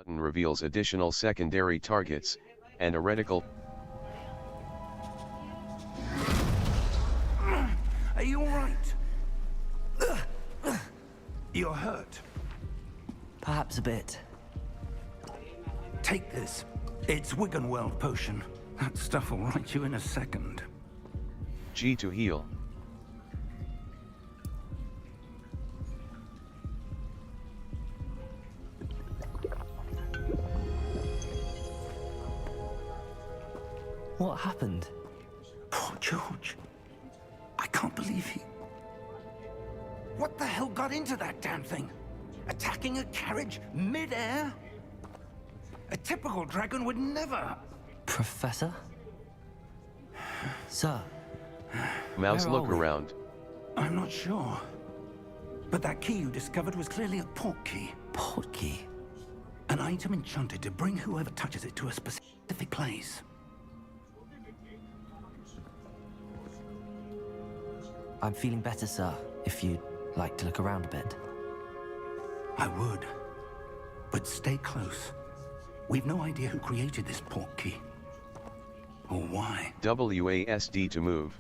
button reveals additional secondary targets, and a reticle. Are you alright? You're hurt. Perhaps a bit. Take this. It's Wiggenweld potion. That stuff will right you in a second. G to heal. What happened? Poor George. I can't believe he... What the hell got into that damn thing? Attacking a carriage mid-air? A typical dragon would never... Professor? Sir? Mouse, Where look are we? around. I'm not sure. But that key you discovered was clearly a port key. Port key? An item enchanted to bring whoever touches it to a specific place. I'm feeling better, sir, if you'd like to look around a bit. I would. But stay close. We've no idea who created this port key. Or why. WASD to move.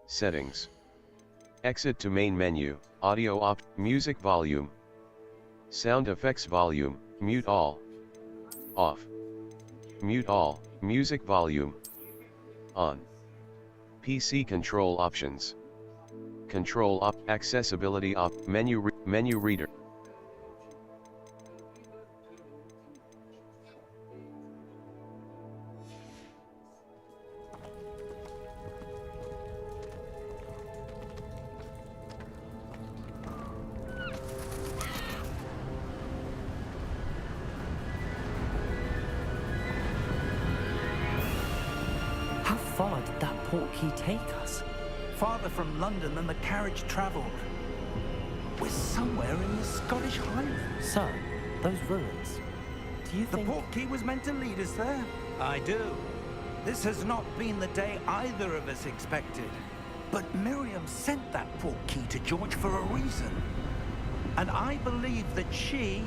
Settings. Exit to main menu, audio off, music volume. Sound effects volume, mute all. Off. Mute all, music volume. On. PC control options. Control op, accessibility op, menu reader. How far did that port key take us? Farther from London than the carriage travelled. We're somewhere in the Scottish Highlands. Sir, those ruins. Do you The think... port key was meant to lead us there? I do. This has not been the day either of us expected. But Miriam sent that port key to George for a reason. And I believe that she,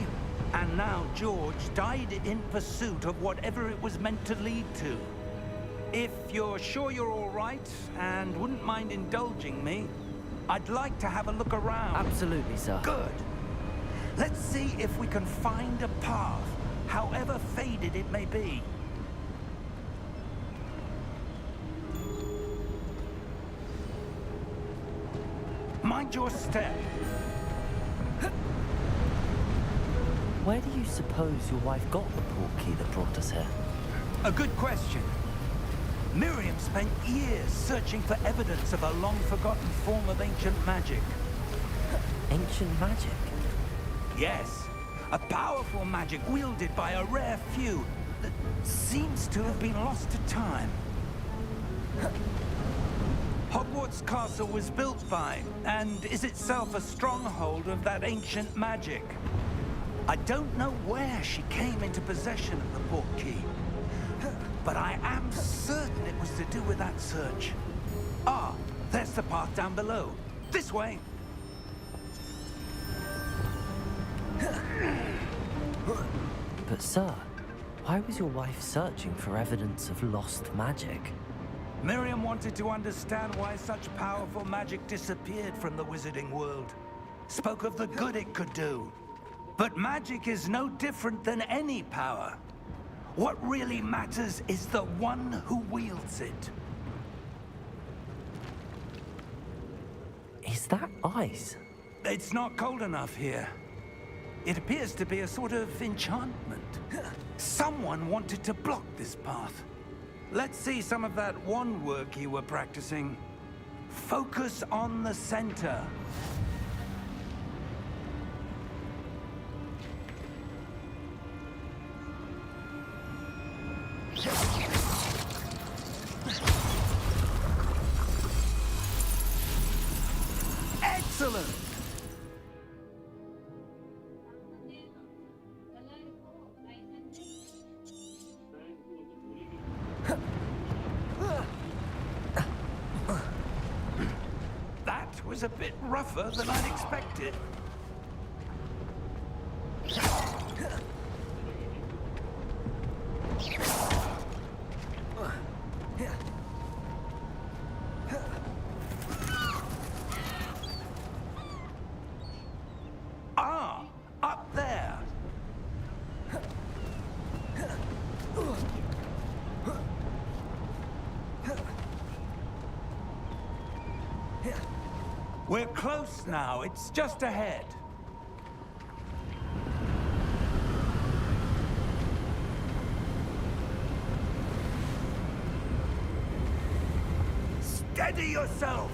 and now George, died in pursuit of whatever it was meant to lead to. If you're sure you're all right, and wouldn't mind indulging me, I'd like to have a look around. Absolutely, sir. Good. Let's see if we can find a path, however faded it may be. Mind your step. Where do you suppose your wife got the port key that brought us here? A good question. Miriam spent years searching for evidence of a long-forgotten form of ancient magic. Ancient magic? Yes, a powerful magic wielded by a rare few that seems to have been lost to time. Hogwarts Castle was built by, and is itself a stronghold of that ancient magic. I don't know where she came into possession of the port key, but I am certain it was to do with that search. Ah, there's the path down below. This way. But sir, why was your wife searching for evidence of lost magic? Miriam wanted to understand why such powerful magic disappeared from the wizarding world. Spoke of the good it could do. But magic is no different than any power. What really matters is the one who wields it. Is that ice? It's not cold enough here. It appears to be a sort of enchantment. Someone wanted to block this path. Let's see some of that wand work you were practicing. Focus on the center. Excellent! That was a bit rougher than I'd expected. We're close now. It's just ahead. Steady yourself!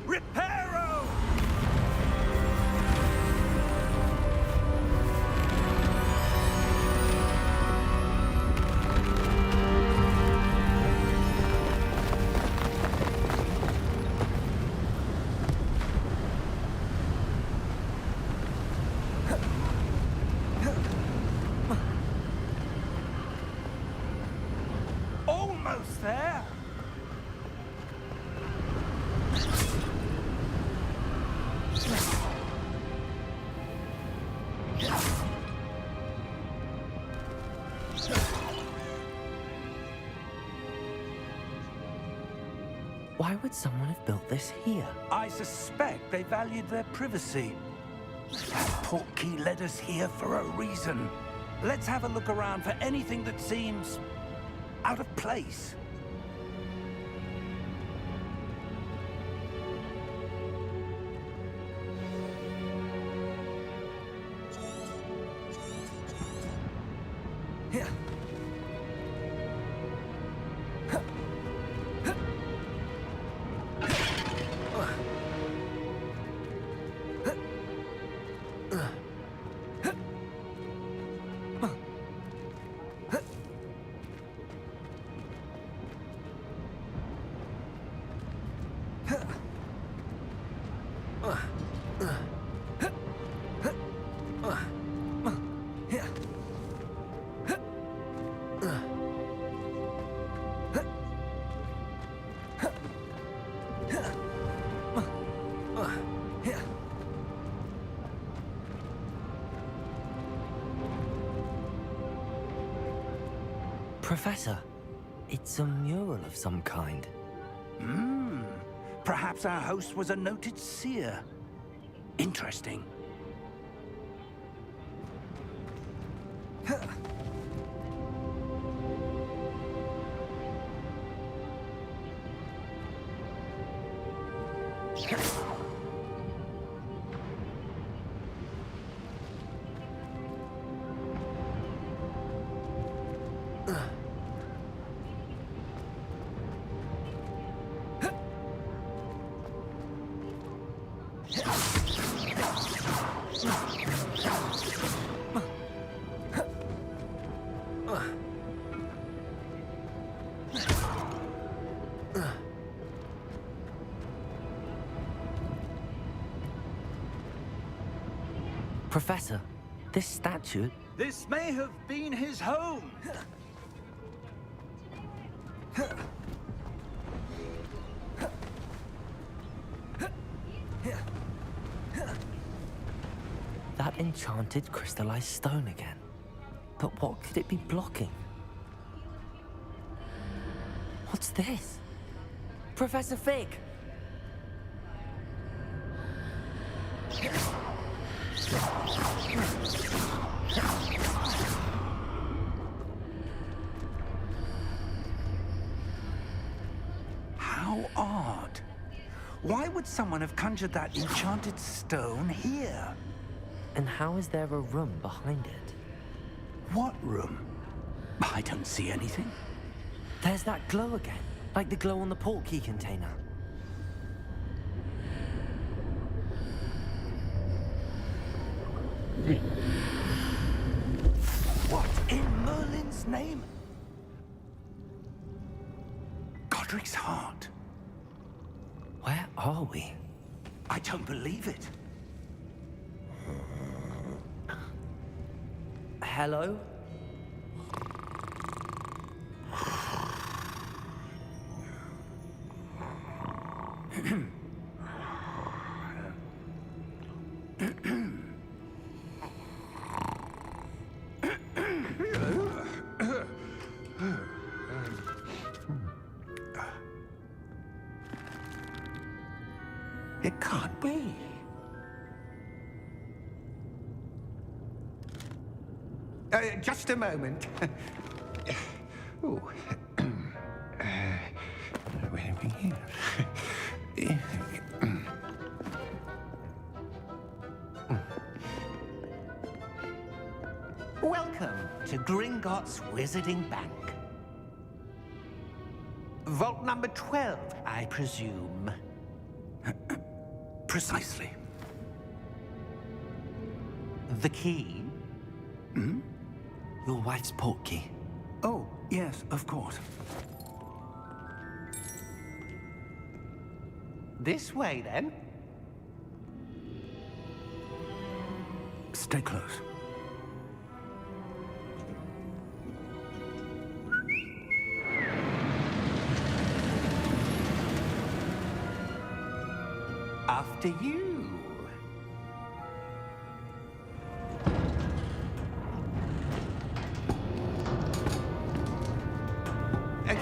Reparo! Almost there! Why would someone have built this here? I suspect they valued their privacy. That portkey led us here for a reason. Let's have a look around for anything that seems out of place. Here. Professor, it's a mural of some kind. Perhaps our host was a noted seer. Interesting. Professor, this statue... This may have been his home. That enchanted crystallized stone again. But what could it be blocking? What's this? Professor Fig! How odd. Why would someone have conjured that enchanted stone here? And how is there a room behind it? What room? I don't see anything. There's that glow again, like the glow on the portkey container. What in Merlin's name? Godric's heart. Where are we? I don't believe it. Hello? It can't be. Just a moment. Ooh. Where are we here? Gringotts Wizarding Bank. Vault number 12, I presume. Precisely. The key? Your wife's portkey. Oh, yes, of course. This way, then. Stay close. After you.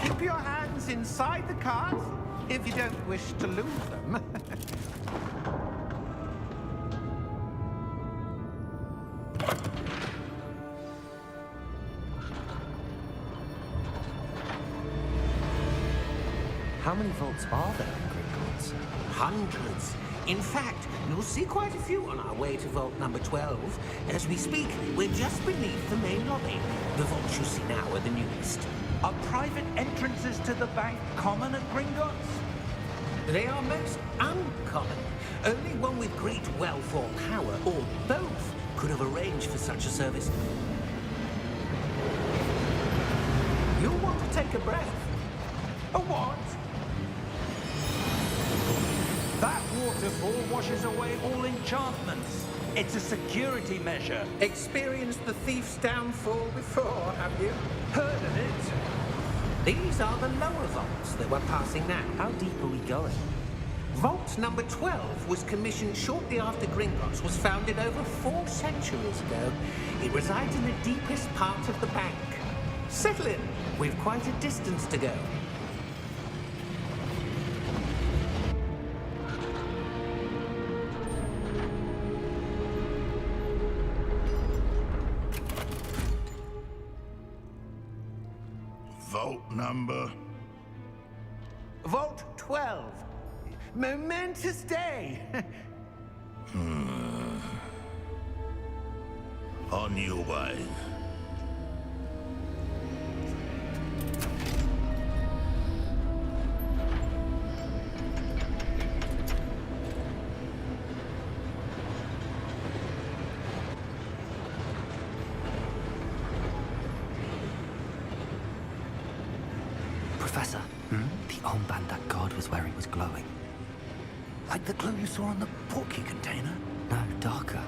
Keep your hands inside the cart if you don't wish to lose them. How many vaults are there in Gringotts? Hundreds. In fact, you'll see quite a few on our way to vault number 12. As we speak, we're just beneath the main lobby. The vaults you see now are the newest. Are private entrances to the bank common at Gringotts? They are most uncommon. Only one with great wealth or power, or both, could have arranged for such a service. You'll want to take a breath. A what? That waterfall washes away all enchantments. It's a security measure. Experienced the thief's downfall before, have you? Heard of it? These are the lower vaults that we're passing now. How deep are we going? Vault number 12 was commissioned shortly after Gringotts was founded over 4 centuries ago. It resides in the deepest part of the bank. Settle in. We've quite a distance to go. Vault number? Vault 12. Momentous day. On your way. Professor, the armband that guard was wearing was glowing. Like the glow you saw on the portkey container? No, darker.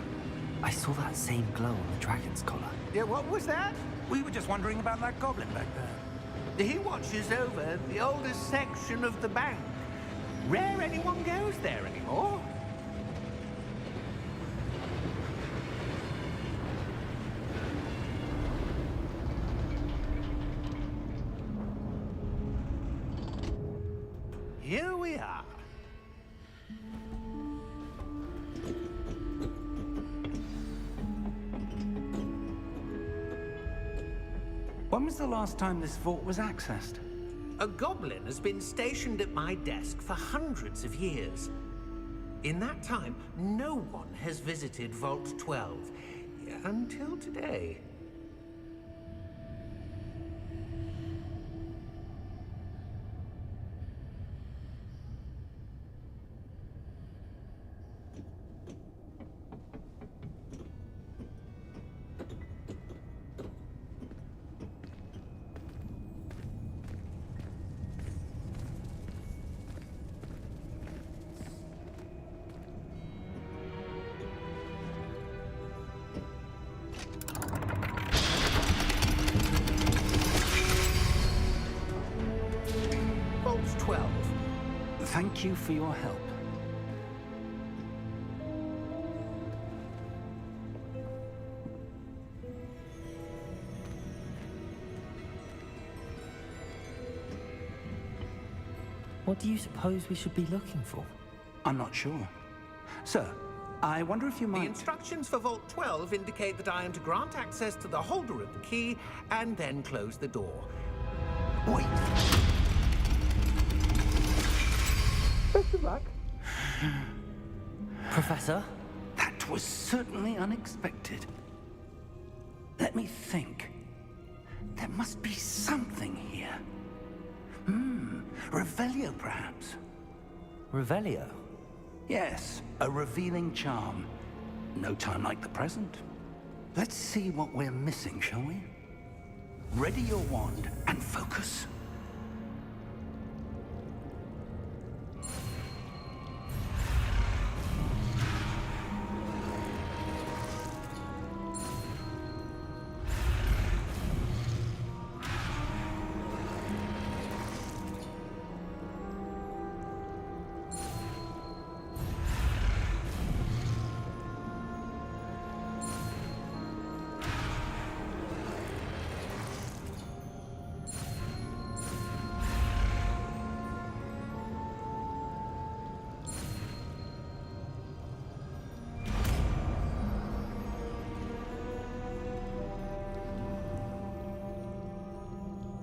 I saw that same glow on the dragon's collar. Yeah, what was that? We were just wondering about that goblin back there. He watches over the oldest section of the bank. Rare anyone goes there anymore. Here we are. When was the last time this vault was accessed? A goblin has been stationed at my desk for hundreds of years. In that time, no one has visited Vault 12 until today. Vault 12. Thank you for your help. What do you suppose we should be looking for? I'm not sure. Sir, I wonder if you The might... instructions for Vault 12 indicate that I am to grant access to the holder of the key and then close the door. Wait. Best of luck. Professor? That was certainly unexpected. Let me think. There must be something here. Revelio, perhaps? Revelio? Yes, a revealing charm. No time like the present. Let's see what we're missing, shall we? Ready your wand and focus.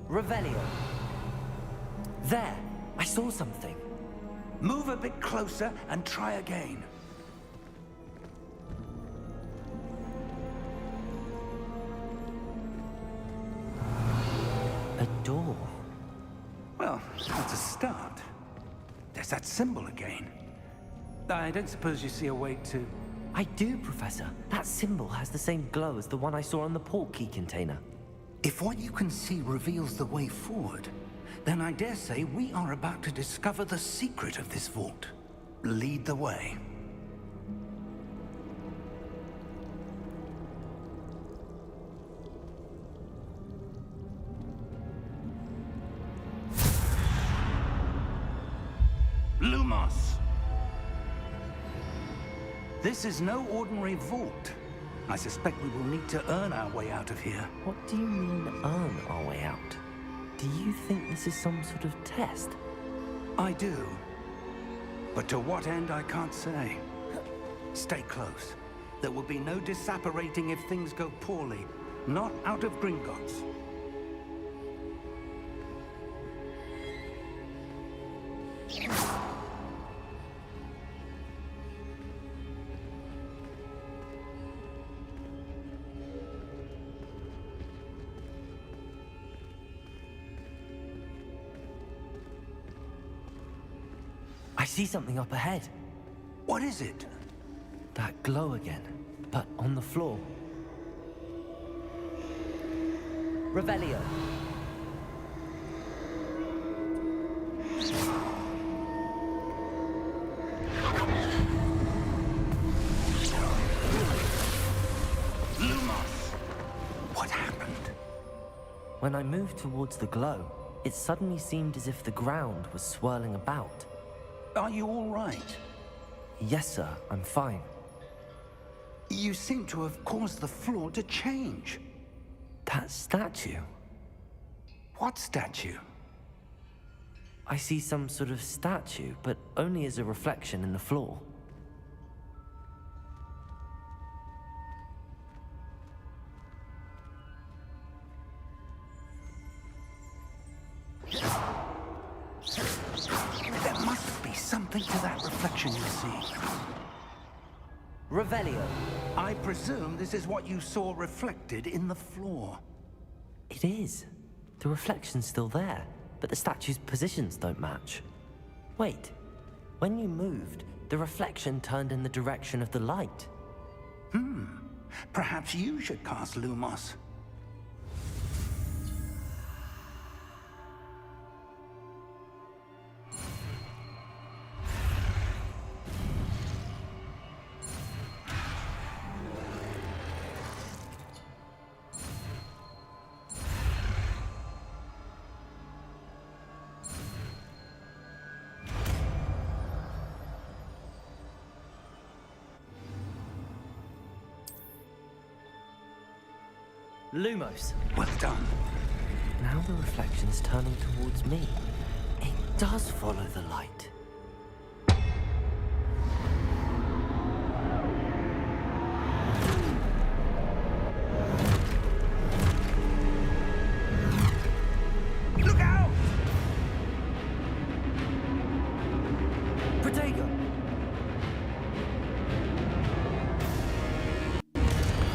Revelio. There! I saw something. Move a bit closer and try again. A door. Well, that's a start. There's that symbol again. I don't suppose you see a way to... I do, Professor. That symbol has the same glow as the one I saw on the port key container. If what you can see reveals the way forward, then I dare say we are about to discover the secret of this vault. Lead the way. Lumos! This is no ordinary vault. I suspect we will need to earn our way out of here. What do you mean, earn our way out? Do you think this is some sort of test? I do. But to what end, I can't say. Stay close. There will be no disapparating if things go poorly. Not out of Gringotts. I see something up ahead. What is it? That glow again, but on the floor. Revelio. Lumos! What happened? When I moved towards the glow, it suddenly seemed as if the ground was swirling about. Are you all right? Yes, sir, I'm fine. You seem to have caused the floor to change. That statue. What statue? I see some sort of statue, but only as a reflection in the floor. There must be something to that reflection you see. Revelio. I presume this is what you saw reflected in the floor. It is. The reflection's still there, but the statue's positions don't match. Wait. When you moved, the reflection turned in the direction of the light. Perhaps you should cast Lumos. Lumos. Well done. Now the reflection is turning towards me. It does follow the light. Look out! Protego!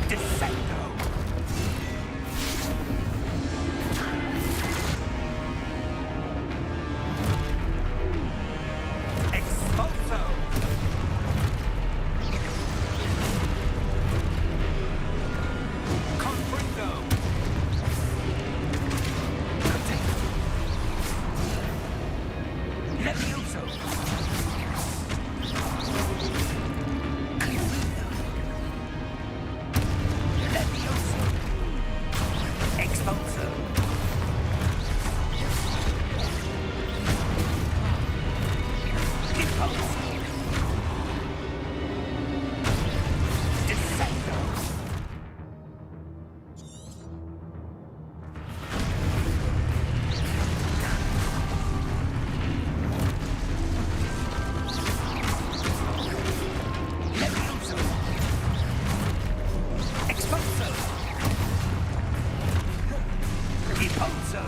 Descendo! Expulso!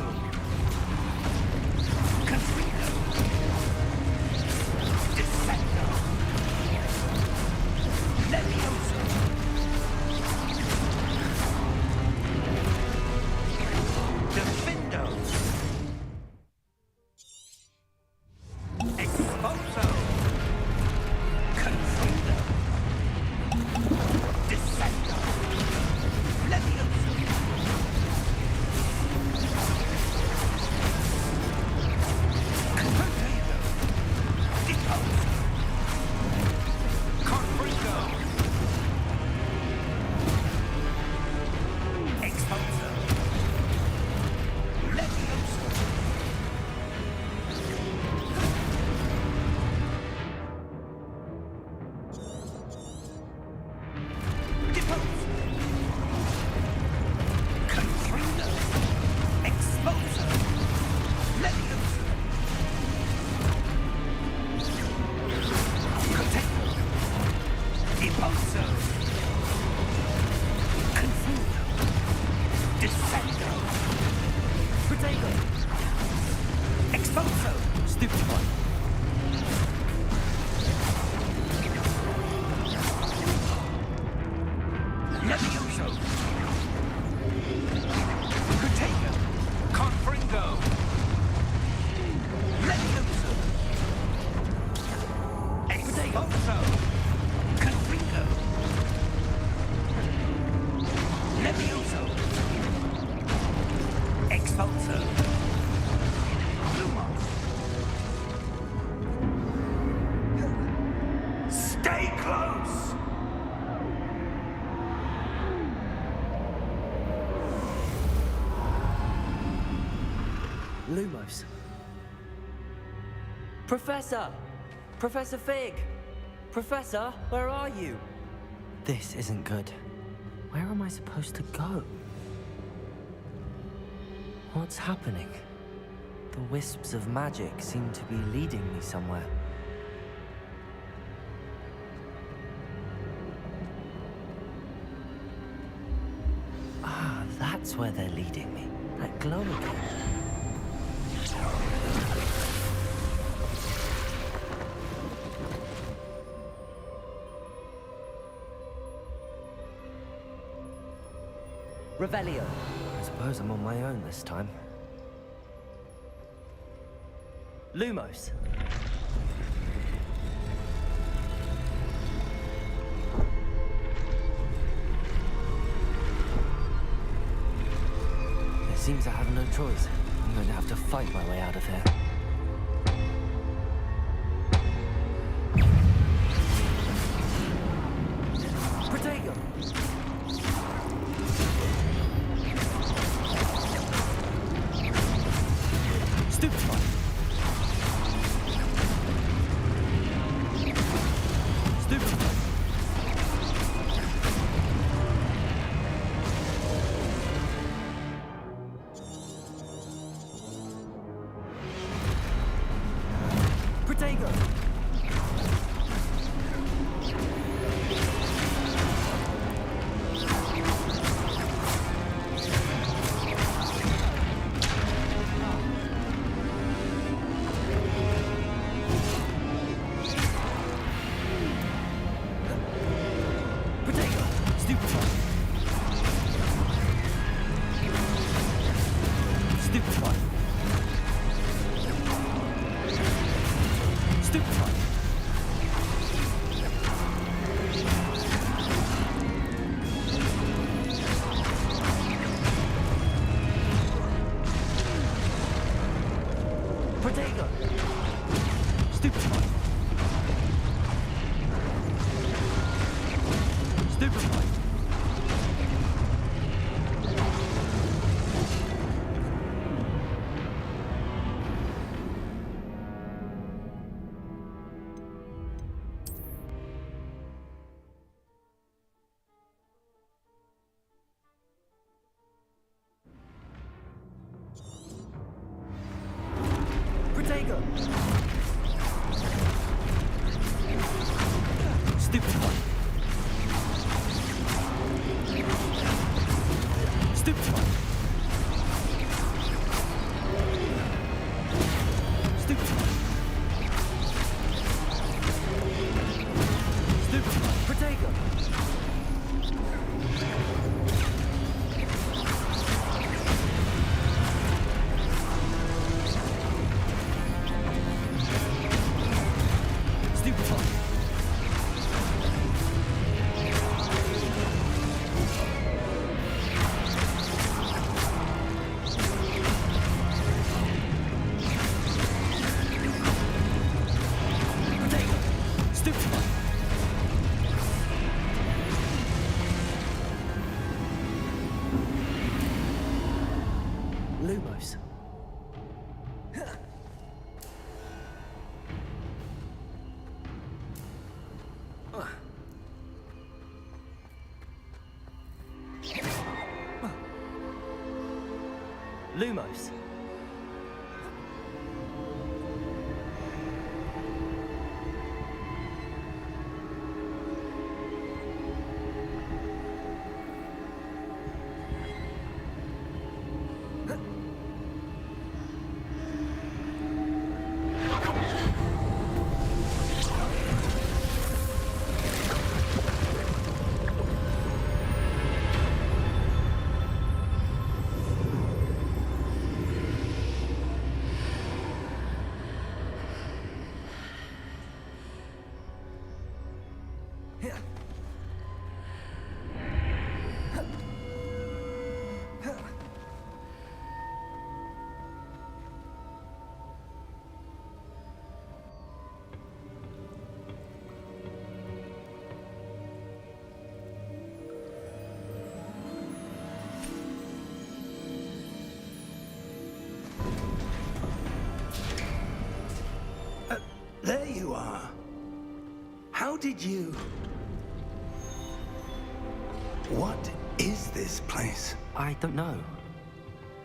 Confringo! Descendo! Levioso! Defendo! Expulso! Confringo! Descendo! Levioso! Confringo! Deposo! Confringo! Expulso! Levioso! Deposo! Confringo! Expulso! Levioso! Protecto! Deposo! Confringo! Descendo! Protego! Expulso! Stupefy! Levioso! Protego! Confringo! Levioso! Expulso! Confringo! Levioso! Expulso! Lumos! Stay close! Lumos. Professor! Professor Fig! Professor, where are you? This isn't good. Where am I supposed to go? What's happening? The wisps of magic seem to be leading me somewhere. Ah, that's where they're leading me. That glow again. Revelio. I suppose I'm on my own this time. Lumos. It seems I have no choice. I'm going to have to fight my way out of here. Protego! Stupefy! Stupefy! Protego! Protego! Stupefy! Stupefy! Stupefy! Protego! Stupefy! Stupefy! Protego! Stupefy! Stupefy! Lumos. There you are. How did you... What is this place? I don't know.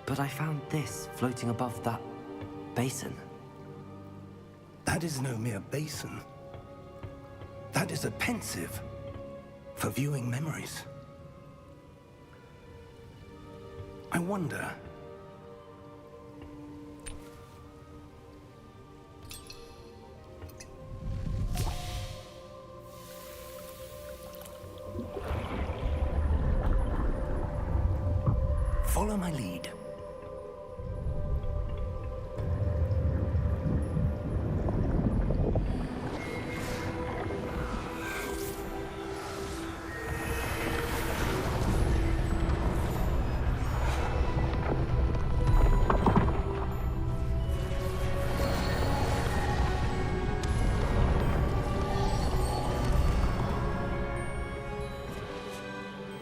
But I found this floating above that basin. That is no mere basin. That is a pensive for viewing memories. I wonder... Follow my lead.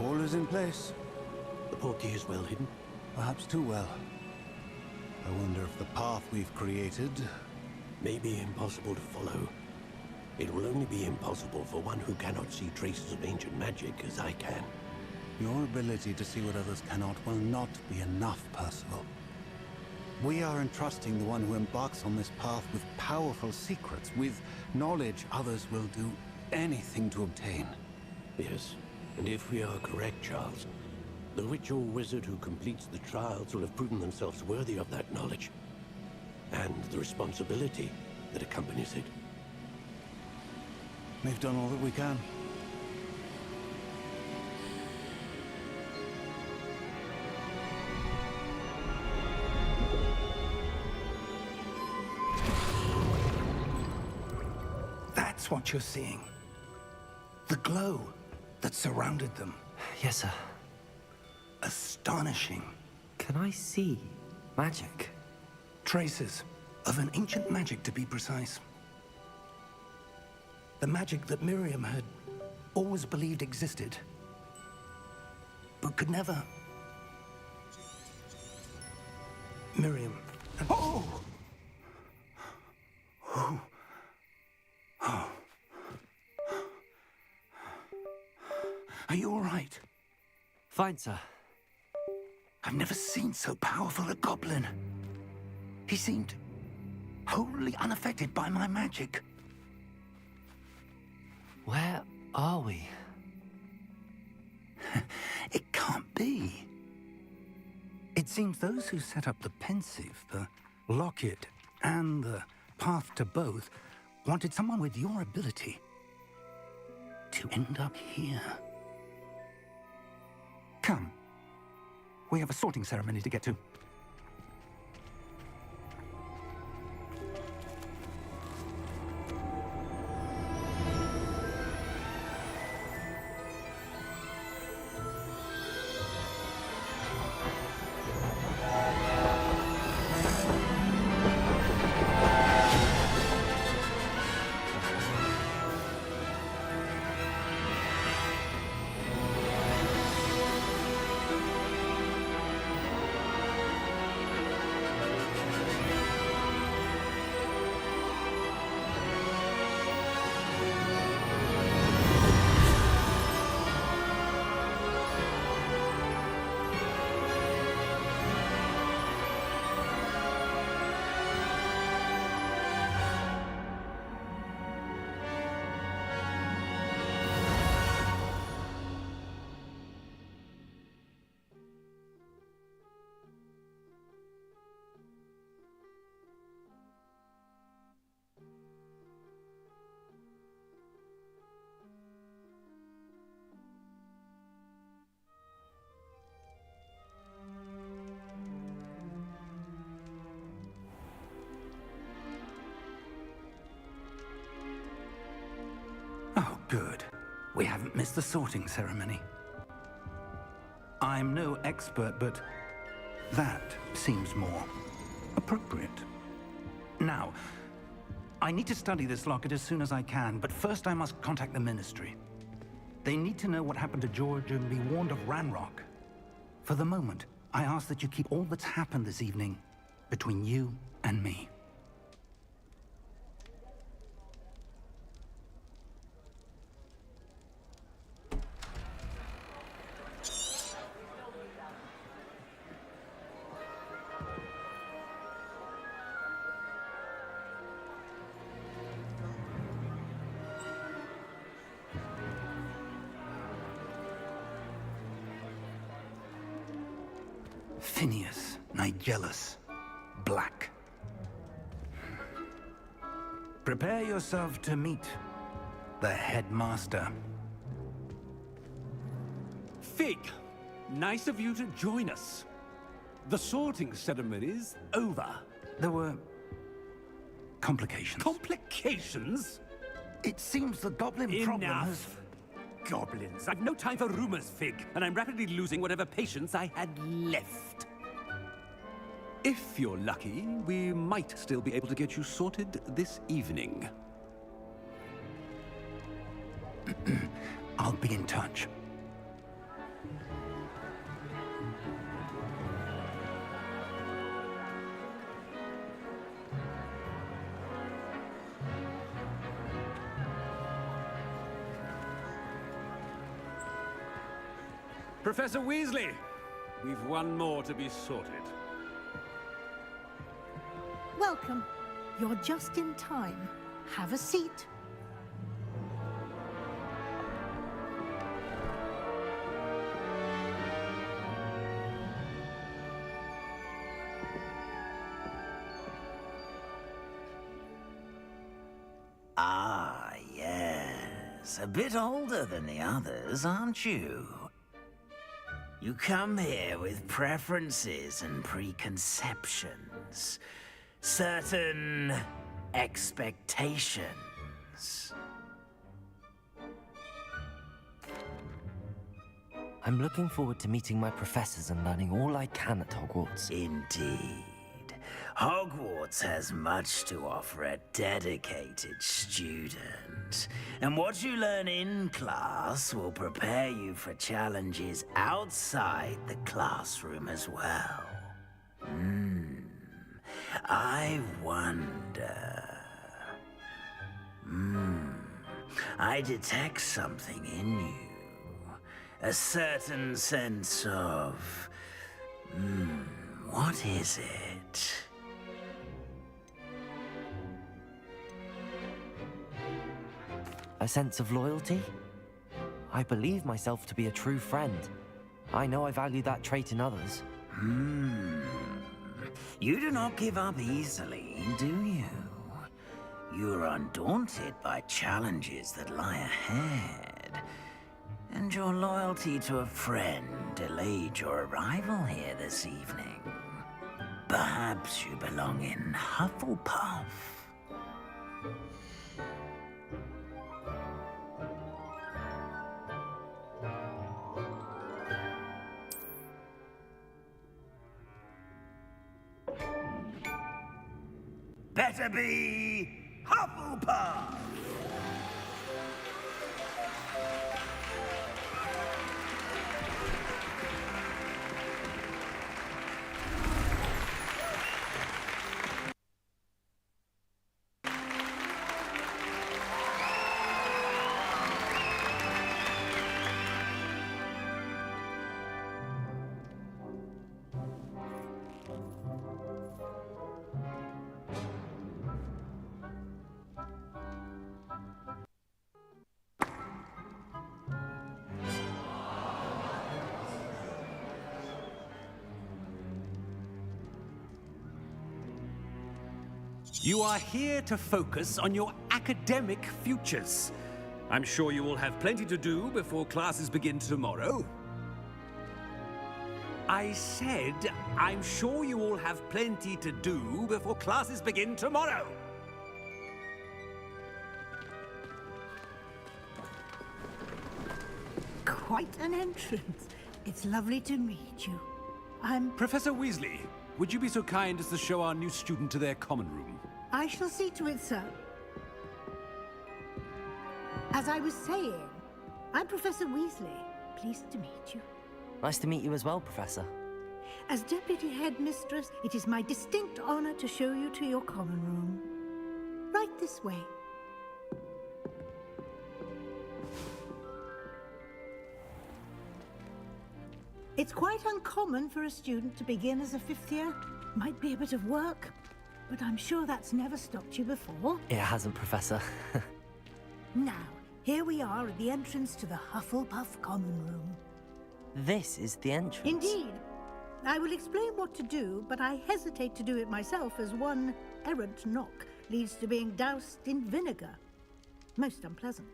All is in place. The portkey is well hidden. Perhaps too well. I wonder if the path we've created... May be impossible to follow. It will only be impossible for one who cannot see traces of ancient magic as I can. Your ability to see what others cannot will not be enough, Percival. We are entrusting the one who embarks on this path with powerful secrets, with knowledge others will do anything to obtain. Yes, and if we are correct, Charles, the witch or wizard who completes the trials will have proven themselves worthy of that knowledge, and the responsibility that accompanies it. We've done all that we can. That's what you're seeing. The glow that surrounded them. Yes, sir. Astonishing. Can I see magic? Traces of an ancient magic, to be precise. The magic that Miriam had always believed existed, but could never. Miriam. Oh! Oh! Oh. Are you all right? Fine, sir. I've never seen so powerful a goblin. He seemed wholly unaffected by my magic. Where are we? It can't be. It seems those who set up the pensive, the locket, and the path to both wanted someone with your ability to end up here. Come. We have a sorting ceremony to get to. Good. We haven't missed the sorting ceremony. I'm no expert, but that seems more appropriate. Now, I need to study this locket as soon as I can, but first I must contact the Ministry. They need to know what happened to George and be warned of Ranrock. For the moment, I ask that you keep all that's happened this evening between you and me. Phineas, Nigellus, Black. Prepare yourself to meet the headmaster. Fig, nice of you to join us. The sorting ceremony's over. There were complications. Complications? It seems the goblin problem has... Enough. Goblins. I've no time for rumors, Fig, and I'm rapidly losing whatever patience I had left. If you're lucky, we might still be able to get you sorted this evening. I'll be in touch. Professor Weasley, we've one more to be sorted. Welcome. You're just in time. Have a seat. Ah, yes. A bit older than the others, aren't you? You come here with preferences and preconceptions. Certain expectations. I'm looking forward to meeting my professors and learning all I can at Hogwarts. Indeed. Hogwarts has much to offer a dedicated student. And what you learn in class will prepare you for challenges outside the classroom as well. I wonder... I detect something in you. A certain sense of... what is it? A sense of loyalty? I believe myself to be a true friend. I know I value that trait in others. You do not give up easily, do you? You are undaunted by challenges that lie ahead. And your loyalty to a friend delayed your arrival here this evening. Perhaps you belong in Hufflepuff. Better be Hufflepuff! You are here to focus on your academic futures. I'm sure you will have plenty to do before classes begin tomorrow. I said, I'm sure you all have plenty to do before classes begin tomorrow. Quite an entrance. It's lovely to meet you. Professor Weasley, would you be so kind as to show our new student to their common room? I shall see to it, sir. As I was saying, I'm Professor Weasley. Pleased to meet you. Nice to meet you as well, Professor. As Deputy Headmistress, it is my distinct honor to show you to your common room. Right this way. It's quite uncommon for a student to begin as a fifth year. Might be a bit of work, but I'm sure that's never stopped you before. It hasn't, Professor. Now, here we are at the entrance to the Hufflepuff Common Room. This is the entrance. Indeed. I will explain what to do, but I hesitate to do it myself as one errant knock leads to being doused in vinegar. Most unpleasant.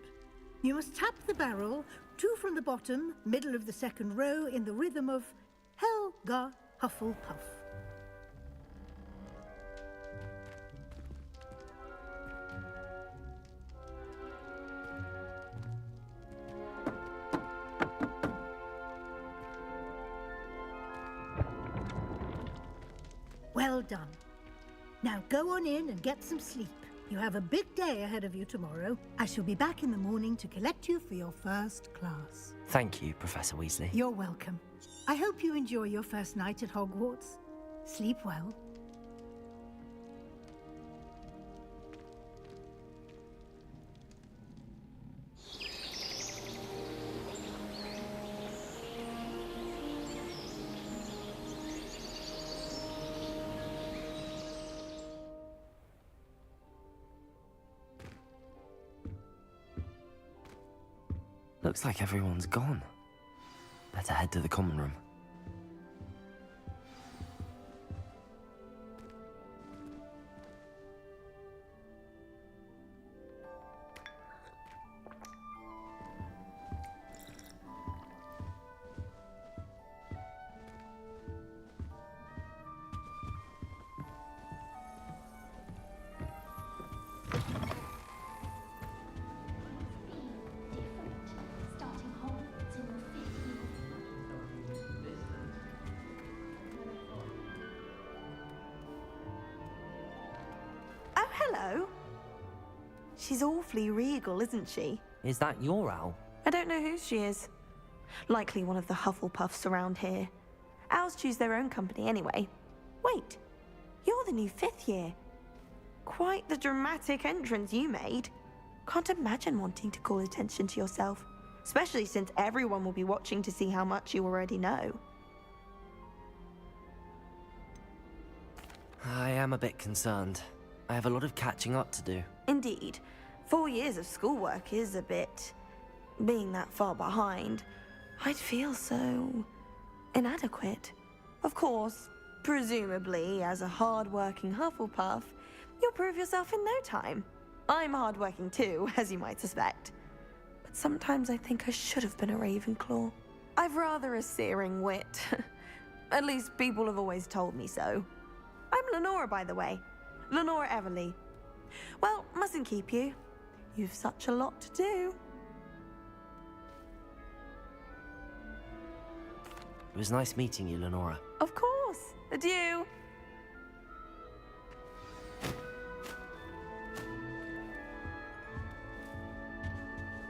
You must tap the barrel, 2 from the bottom, middle of the second row, in the rhythm of Helga Hufflepuff. Well done. Now go on in and get some sleep. You have a big day ahead of you tomorrow. I shall be back in the morning to collect you for your first class. Thank you, Professor Weasley. You're welcome. I hope you enjoy your first night at Hogwarts. Sleep well. Looks like everyone's gone. Better head to the common room. Hello. She's awfully regal, isn't she? Is that your owl? I don't know who she is. Likely one of the Hufflepuffs around here. Owls choose their own company anyway. Wait, you're the new 5th year. Quite the dramatic entrance you made. Can't imagine wanting to call attention to yourself, especially since everyone will be watching to see how much you already know. I am a bit concerned. I have a lot of catching up to do. Indeed. 4 years of schoolwork is a bit... being that far behind, I'd feel so... inadequate. Of course, presumably, as a hard-working Hufflepuff, you'll prove yourself in no time. I'm hard-working too, as you might suspect. But sometimes I think I should have been a Ravenclaw. I've rather a searing wit. At least people have always told me so. I'm Lenora, by the way. Lenora Everly. Well, mustn't keep you. You've such a lot to do. It was nice meeting you, Lenora. Of course. Adieu.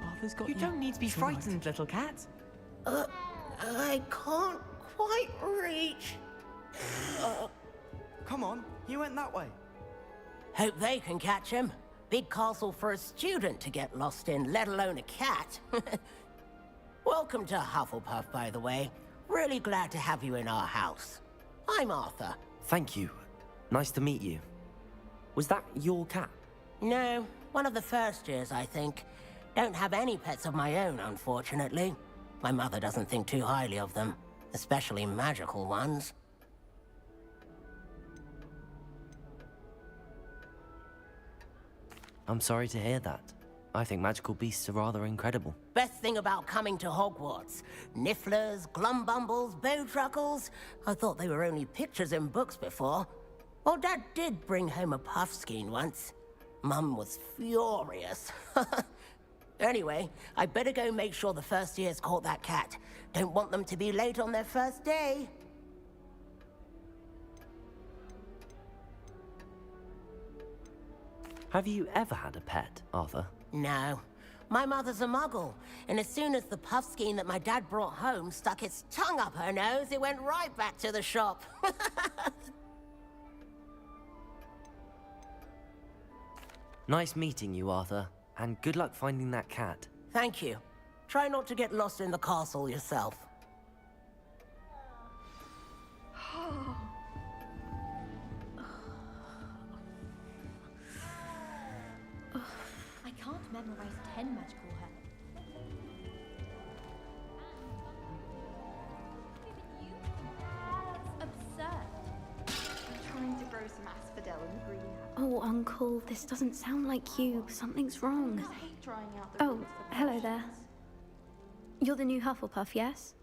Arthur's got you. You don't need to be frightened, little cat. I can't quite reach. Come on, you went that way. Hope they can catch him. Big castle for a student to get lost in, let alone a cat. Welcome to Hufflepuff, by the way. Really glad to have you in our house. I'm Arthur. Thank you. Nice to meet you. Was that your cat? No, one of the first years, I think. Don't have any pets of my own, unfortunately. My mother doesn't think too highly of them, especially magical ones. I'm sorry to hear that. I think magical beasts are rather incredible. Best thing about coming to Hogwarts. Nifflers, glumbumbles, bowtruckles. I thought they were only pictures in books before. Well, Dad did bring home a puffskein once. Mum was furious. Anyway, I better go make sure the first years caught that cat. Don't want them to be late on their first day. Have you ever had a pet, Arthur? No. My mother's a muggle, and as soon as the puffskein that my dad brought home stuck its tongue up her nose, it went right back to the shop. Nice meeting you, Arthur, and good luck finding that cat. Thank you. Try not to get lost in the castle yourself. I can't memorize 10 magical herbs. It's absurd. I'm trying to grow some asphodel in the greenhouse. Oh, Uncle, this doesn't sound like you. Something's wrong. I hate trying out the Oh, roots for hello there. potions. You're the new Hufflepuff, yes?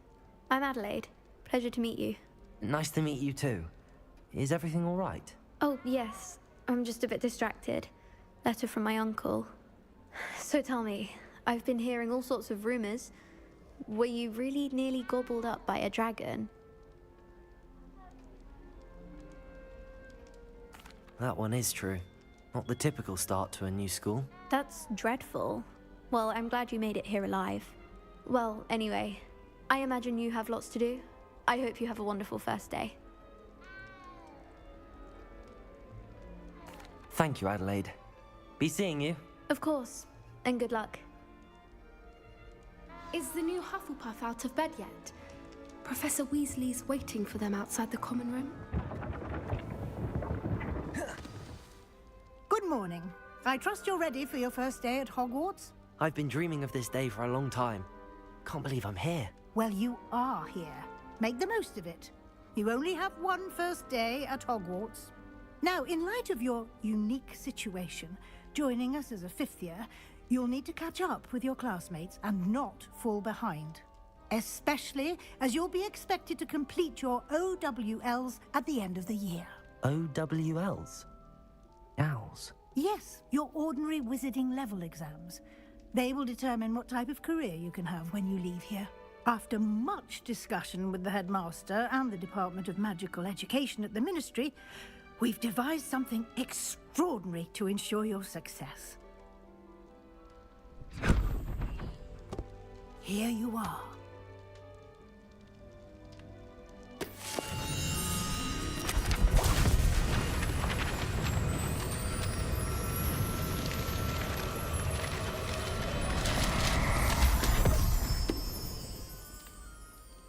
I'm Adelaide. Pleasure to meet you. Nice to meet you too. Is everything all right? Oh, yes. I'm just a bit distracted. Letter from my uncle. So tell me, I've been hearing all sorts of rumors. Were you really nearly gobbled up by a dragon? That one is true. Not the typical start to a new school. That's dreadful. Well, I'm glad you made it here alive. Well, anyway, I imagine you have lots to do. I hope you have a wonderful first day. Thank you, Adelaide. Be seeing you. Of course, and good luck. Is the new Hufflepuff out of bed yet? Professor Weasley's waiting for them outside the common room. Good morning. I trust you're ready for your first day at Hogwarts? I've been dreaming of this day for a long time. Can't believe I'm here. Well, you are here. Make the most of it. You only have one first day at Hogwarts. Now, in light of your unique situation, joining us as a fifth year, you'll need to catch up with your classmates and not fall behind. Especially as you'll be expected to complete your OWLs at the end of the year. OWLs? Owls? Yes, your ordinary wizarding level exams. They will determine what type of career you can have when you leave here. After much discussion with the headmaster and the Department of Magical Education at the Ministry, we've devised something extraordinary to ensure your success. Here you are.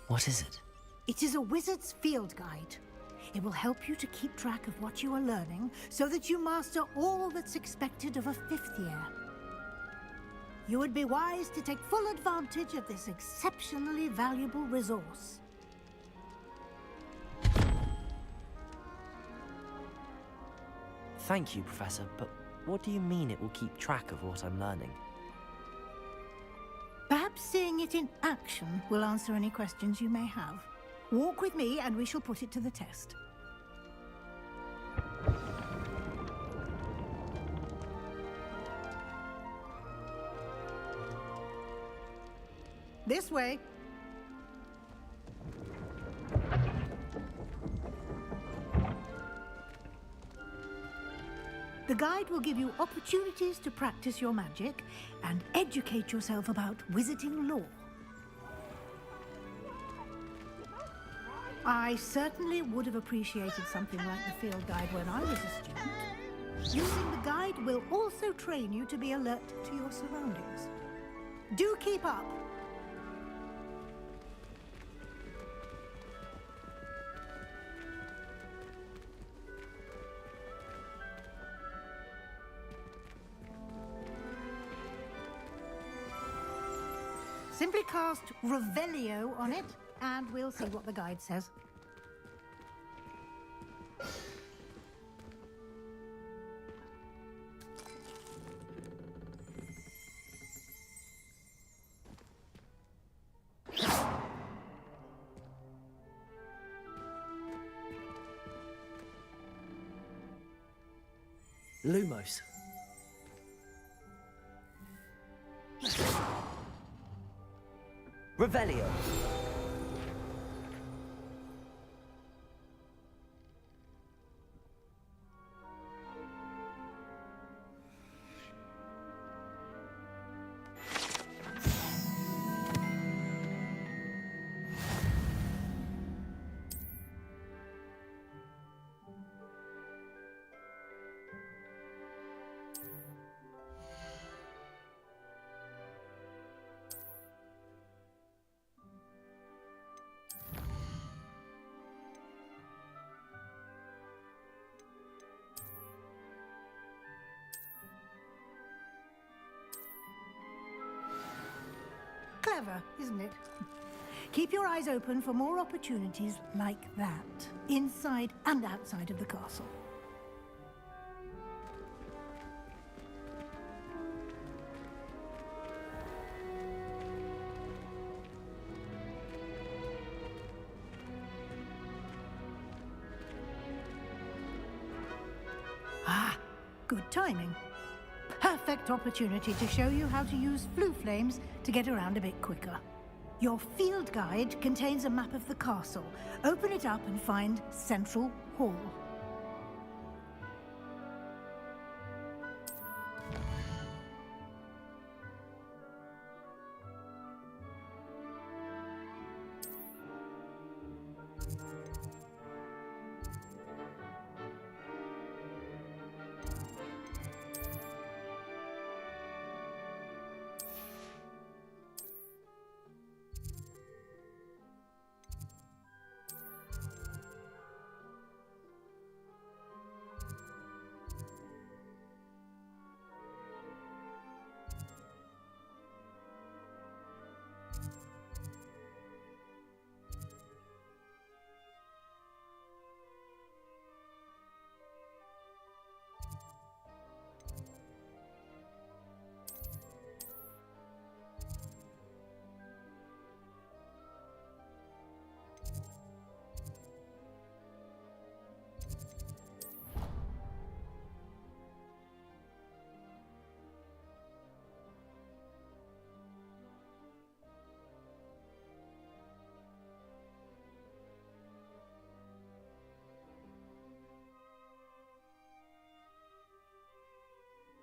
What is it? It is a wizard's field guide. It will help you to keep track of what you are learning so that you master all that's expected of a fifth year. You would be wise to take full advantage of this exceptionally valuable resource. Thank you, Professor, but what do you mean it will keep track of what I'm learning? Perhaps seeing it in action will answer any questions you may have. Walk with me and we shall put it to the test. This way. The guide will give you opportunities to practice your magic and educate yourself about wizarding lore. I certainly would have appreciated something like the field guide when I was a student. Using the guide will also train you to be alert to your surroundings. Do keep up. Simply cast Revelio on it, and we'll see what the guide says. Lumos. Revelio. Clever, isn't it? Keep your eyes open for more opportunities like that, inside and outside of the castle. Ah, good timing. Perfect opportunity to show you how to use flue flames to get around a bit quicker. Your field guide contains a map of the castle. Open it up and find Central Hall.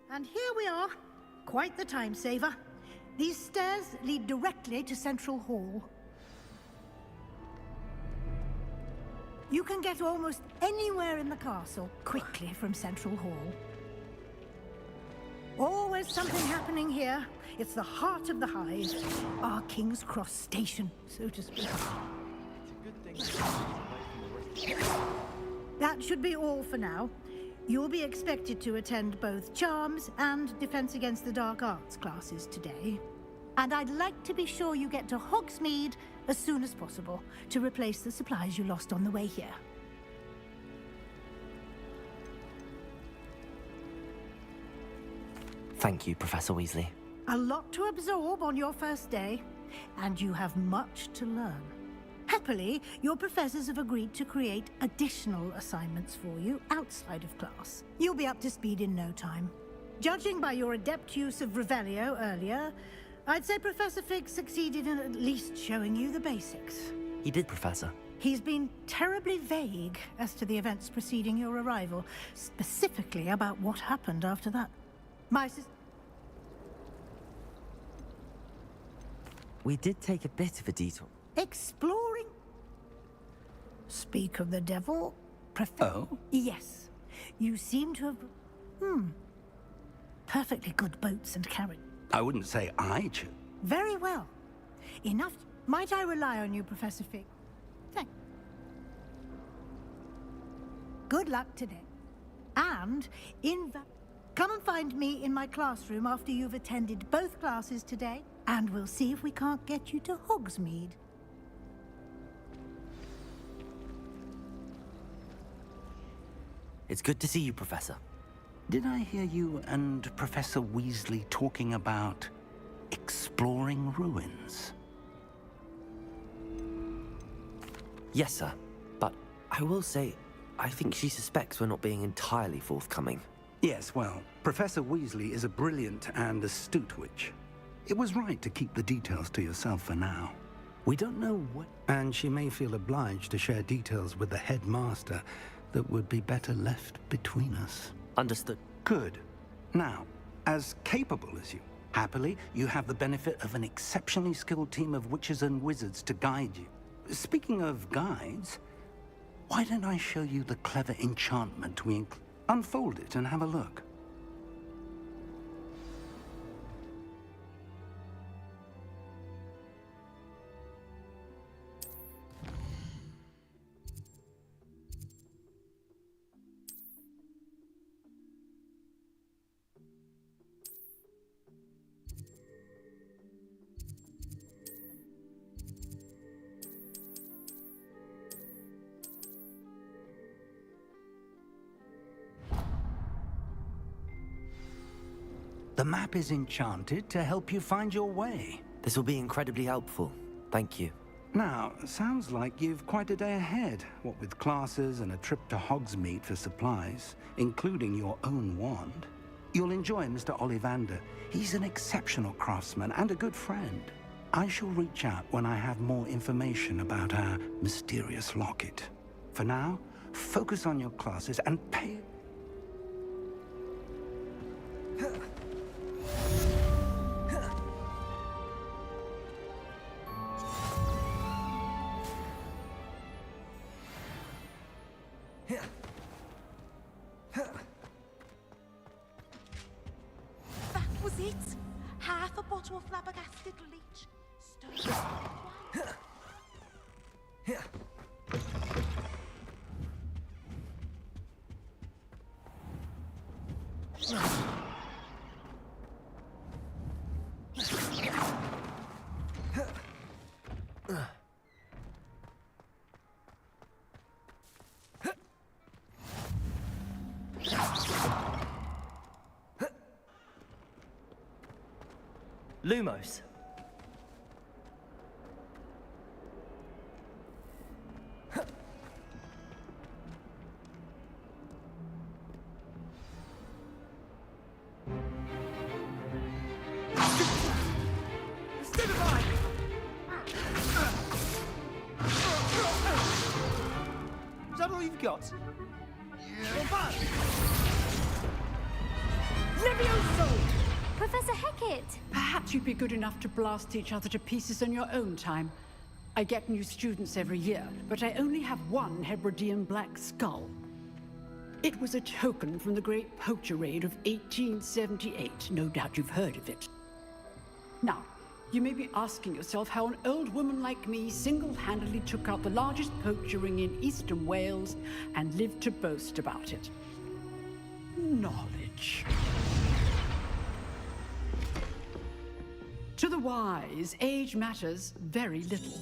And here we are. Quite the time saver. These stairs lead directly to Central Hall. You can get almost anywhere in the castle quickly from Central Hall. Always something happening here. It's the heart of the Hive. Our King's Cross station, so to speak. That should be all for now. You'll be expected to attend both Charms and Defense Against the Dark Arts classes today. And I'd like to be sure you get to Hogsmeade as soon as possible to replace the supplies you lost on the way here. Thank you, Professor Weasley. A lot to absorb on your first day, and you have much to learn. Happily, your professors have agreed to create additional assignments for you outside of class. You'll be up to speed in no time. Judging by your adept use of Revelio earlier, I'd say Professor Fig succeeded in at least showing you the basics. He did, Professor. He's been terribly vague as to the events preceding your arrival, specifically about what happened after that. We did take a bit of a detour. Exploring? Speak of the devil. Oh? Yes. You seem to have... perfectly good boats and carriage. I wouldn't say I chose. Very well. Enough. Might I rely on you, Professor Fig? Thanks. Good luck today. And, come and find me in my classroom after you've attended both classes today, and we'll see if we can't get you to Hogsmeade. It's good to see you, Professor. Did I hear you and Professor Weasley talking about exploring ruins? Yes, sir. But I will say, I think she suspects we're not being entirely forthcoming. Yes, well, Professor Weasley is a brilliant and astute witch. It was right to keep the details to yourself for now. We don't know what... And she may feel obliged to share details with the headmaster that would be better left between us. Understood. Good. Now, as capable as you, happily, you have the benefit of an exceptionally skilled team of witches and wizards to guide you. Speaking of guides, why don't I show you the clever enchantment we unfold it and have a look? The map is enchanted to help you find your way. This will be incredibly helpful. Thank you. Now, sounds like you've quite a day ahead, what with classes and a trip to Hogsmeade for supplies, including your own wand. You'll enjoy Mr. Ollivander. He's an exceptional craftsman and a good friend. I shall reach out when I have more information about our mysterious locket. For now, focus on your classes and pay... That was it. Half a bottle of flabbergasted leech. Stir Lumos. Is that all you've got? Levioso! Professor Hecat! Perhaps you'd be good enough to blast each other to pieces in your own time. I get new students every year, but I only have one Hebridean black skull. It was a token from the Great Poacher Raid of 1878. No doubt you've heard of it. Now, you may be asking yourself how an old woman like me single-handedly took out the largest poacher ring in eastern Wales and lived to boast about it. Knowledge. To the wise, age matters very little.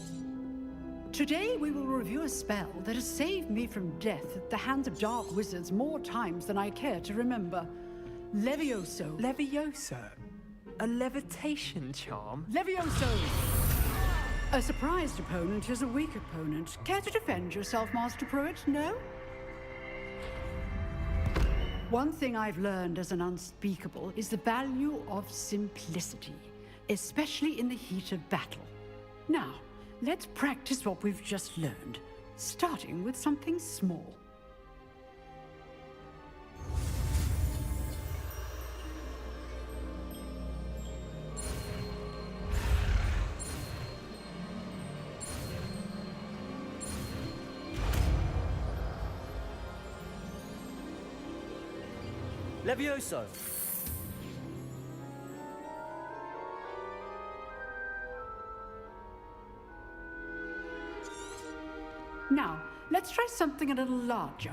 Today we will review a spell that has saved me from death at the hands of dark wizards more times than I care to remember. Levioso. Levioso? A levitation charm? Levioso! A surprised opponent is a weak opponent. Care to defend yourself, Master Pruitt? No? One thing I've learned as an unspeakable is the value of simplicity, especially in the heat of battle. Now, let's practice what we've just learned, starting with something small. Levioso! Now, let's try something a little larger.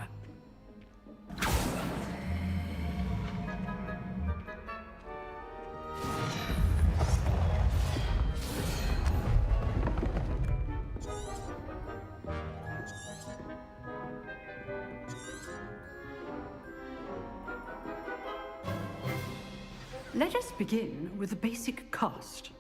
Let us begin with the basic cast.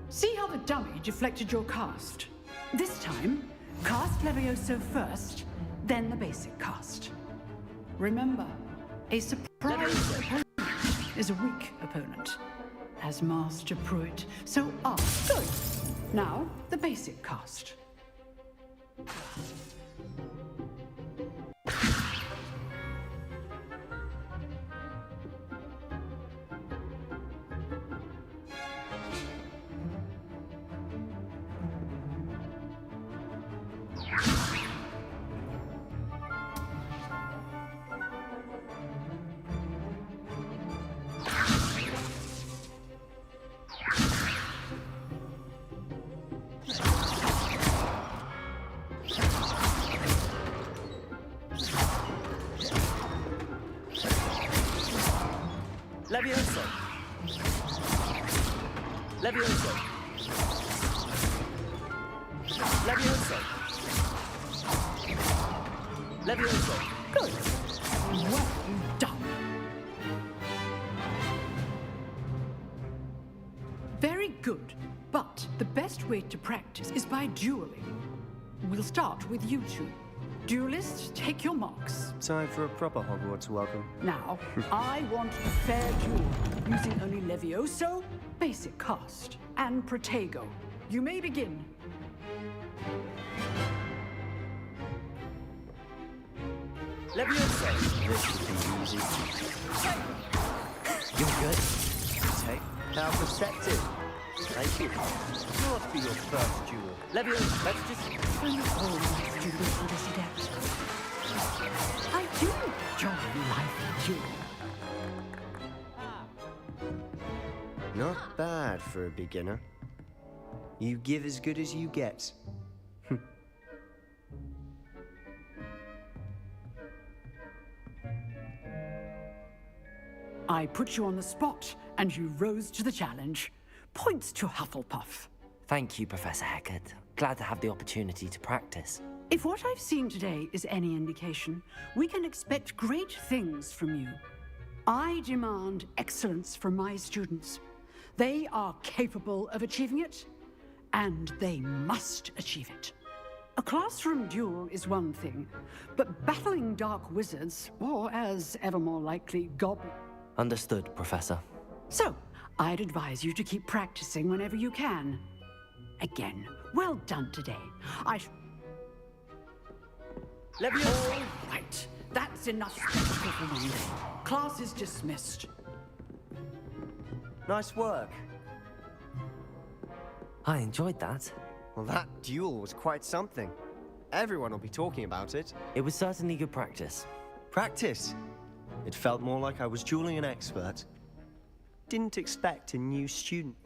See how the dummy deflected your cast? This time, cast Levioso first, then the basic cast. Remember, a surprise opponent is a weak opponent, as Master Pruitt so asked. Good. Now, the basic cast. Levioso! Levioso! Levioso! Levioso! Good. Well done. Very good. But the best way to practice is by dueling. We'll start with you two. Duelists, take your marks. Time for a proper Hogwarts welcome. Now, I want a fair duel, using only Levioso, basic cast, and Protego. You may begin. Levioso! This should be easy. You're good. Take. How perceptive. Thank you. What be your first duel? Levioso, let's just... All my students are this adept. I do enjoy life duel. Not bad for a beginner. You give as good as you get. I put you on the spot, and you rose to the challenge. Points to Hufflepuff. Thank you, Professor Hecat. Glad to have the opportunity to practice. If what I've seen today is any indication, we can expect great things from you. I demand excellence from my students. They are capable of achieving it, and they must achieve it. A classroom duel is one thing, but battling dark wizards, or as ever more likely, goblins... Understood, Professor. So, I'd advise you to keep practicing whenever you can. Again, well done today. Levioso! All right, that's enough spectacle for one day. Class is dismissed. Nice work. I enjoyed that. Well, that duel was quite something. Everyone will be talking about it. It was certainly good practice. Practice? It felt more like I was dueling an expert. Didn't expect a new student.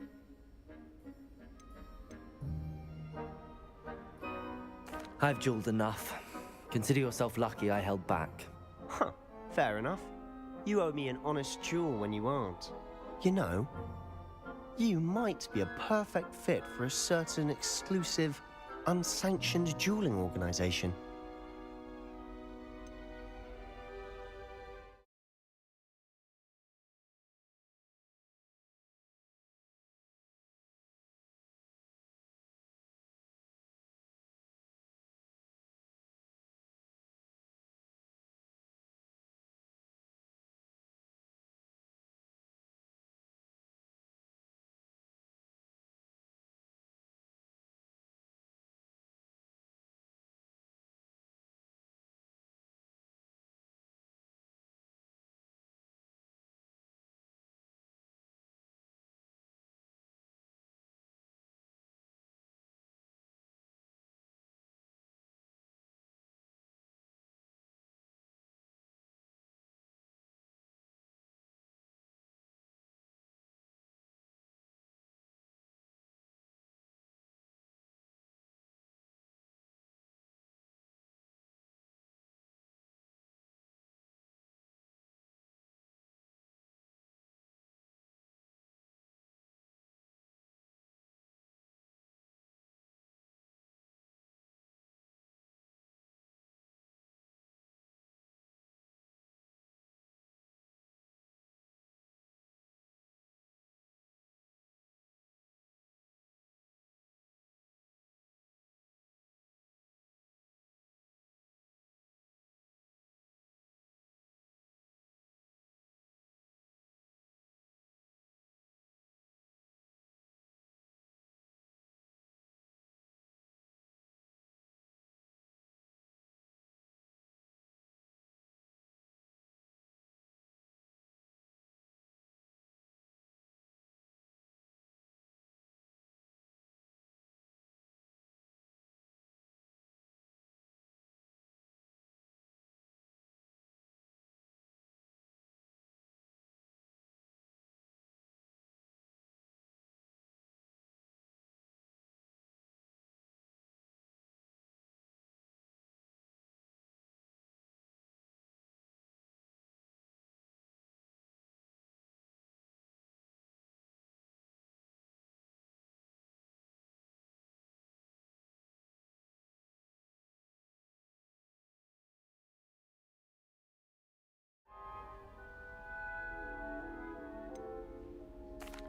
I've dueled enough. Consider yourself lucky I held back. Huh, fair enough. You owe me an honest duel when you aren't. You know, you might be a perfect fit for a certain exclusive, unsanctioned dueling organization.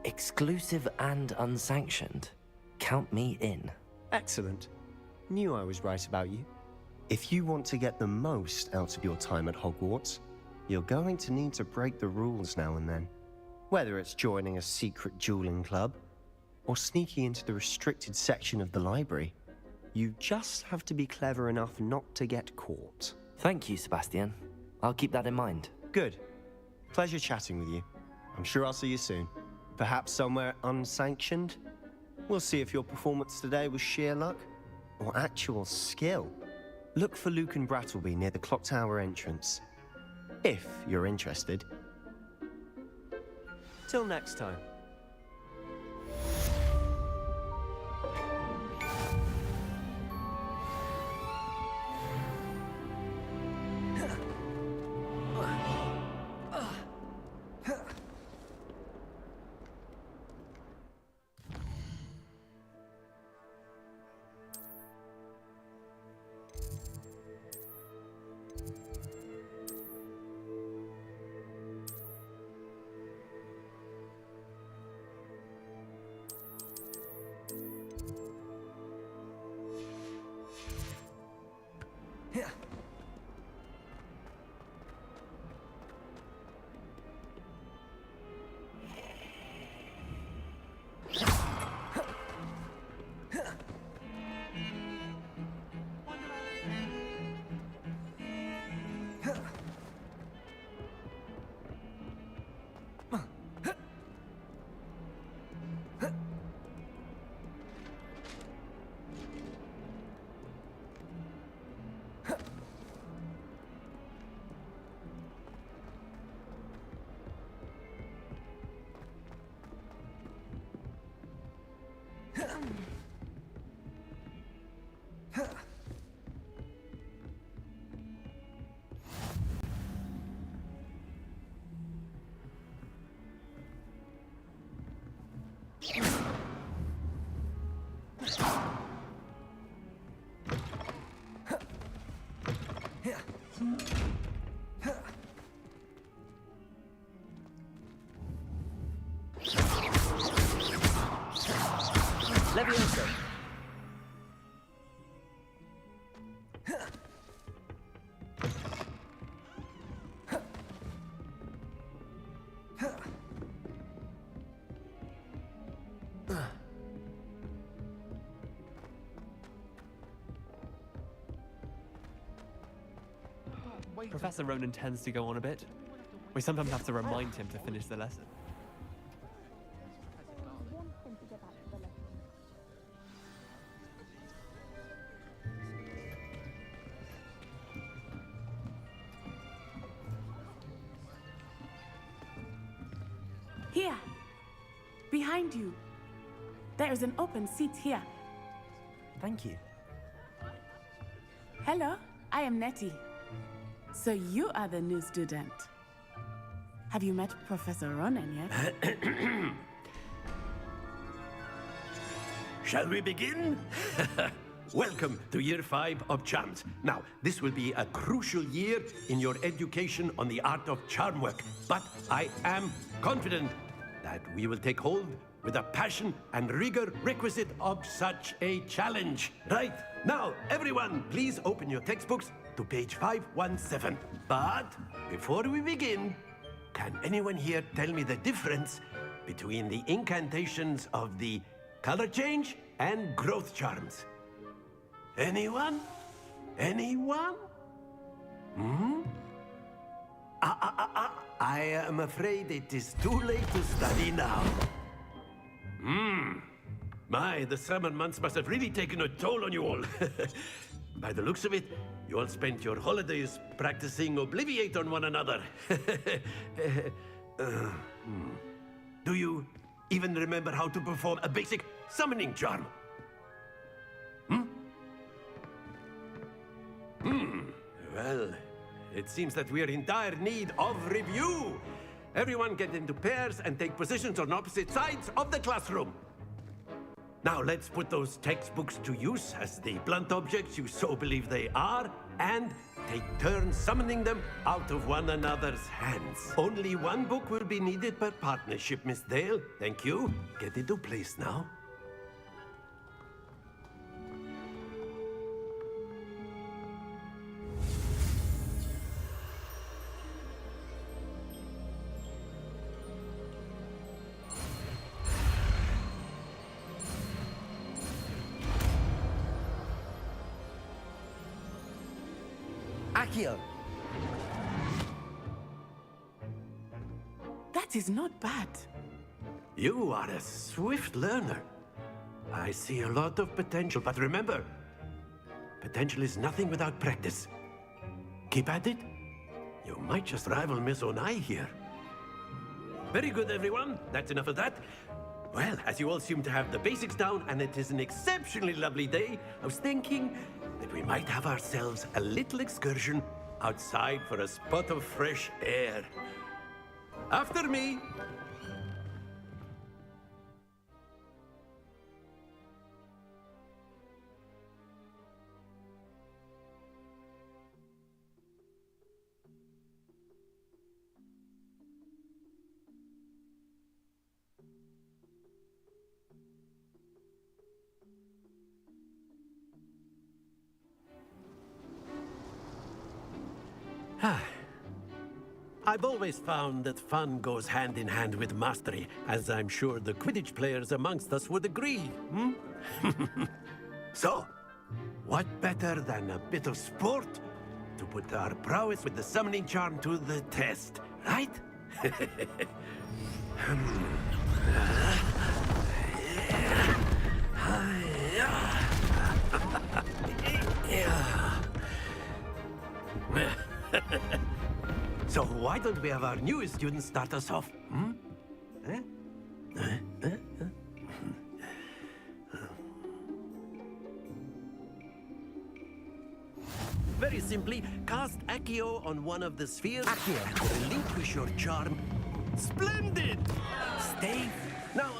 Exclusive and unsanctioned. Count me in. Excellent. Knew I was right about you. If you want to get the most out of your time at Hogwarts, you're going to need to break the rules now and then. Whether it's joining a secret dueling club, or sneaking into the restricted section of the library, you just have to be clever enough not to get caught. Thank you, Sebastian. I'll keep that in mind. Good. Pleasure chatting with you. I'm sure I'll see you soon. Perhaps somewhere unsanctioned? We'll see if your performance today was sheer luck or actual skill. Look for Luke and Brattleby near the clock tower entrance, if you're interested. Till next time. Leviosa. Professor Ronan tends to go on a bit. We sometimes have to remind him to finish the lesson. Here, behind you. There is an open seat here. Thank you. Hello, I am Nettie. So you are the new student. Have you met Professor Ronan yet? Shall we begin? Welcome to Year 5 of Charms. Now, this will be a crucial year in your education on the art of charm work, but I am confident that we will take hold with the passion and rigor requisite of such a challenge. Right, now, everyone, please open your textbooks to page 517. But before we begin, can anyone here tell me the difference between the incantations of the color change and growth charms? Anyone? Anyone? I am afraid it is too late to study now. My, the summer months must have really taken a toll on you all. By the looks of it, you all spent your holidays practicing Obliviate on one another. Do you even remember how to perform a basic summoning charm? Well, it seems that we are in dire need of review. Everyone get into pairs and take positions on opposite sides of the classroom. Now, Now let's put those textbooks to use as the blunt objects you so believe they are, and take turns summoning them out of one another's hands. Only one book will be needed per partnership, Miss Dale. Thank you. Get into place now. Axel! That is not bad. You are a swift learner. I see a lot of potential, but remember, potential is nothing without practice. Keep at it. You might just rival Miss Onai here. Very good, everyone. That's enough of that. Well, as you all seem to have the basics down, and it is an exceptionally lovely day, I was thinking that we might have ourselves a little excursion outside for a spot of fresh air. After me. I've always found that fun goes hand in hand with mastery, as I'm sure the Quidditch players amongst us would agree, So, what better than a bit of sport to put our prowess with the summoning charm to the test, right? So why don't we have our newest student start us off? Very simply, cast Accio on one of the spheres and relinquish your charm. Splendid! Stay. Now,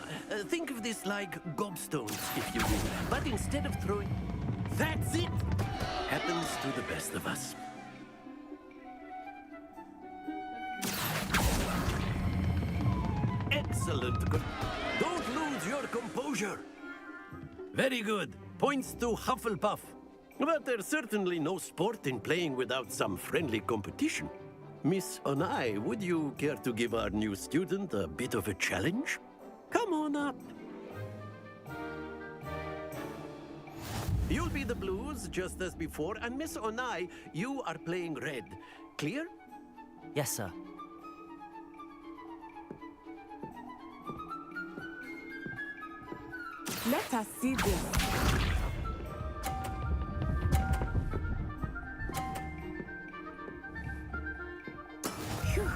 think of this like gobstones, if you will. But instead of throwing... That's it! Happens to the best of us. Excellent. Don't lose your composure. Very good. Points to Hufflepuff. But there's certainly no sport in playing without some friendly competition. Miss Onai, would you care to give our new student a bit of a challenge? Come on up. You'll be the blues, just as before, and Miss Onai, you are playing red. Clear? Yes, sir. Let us see this. Phew.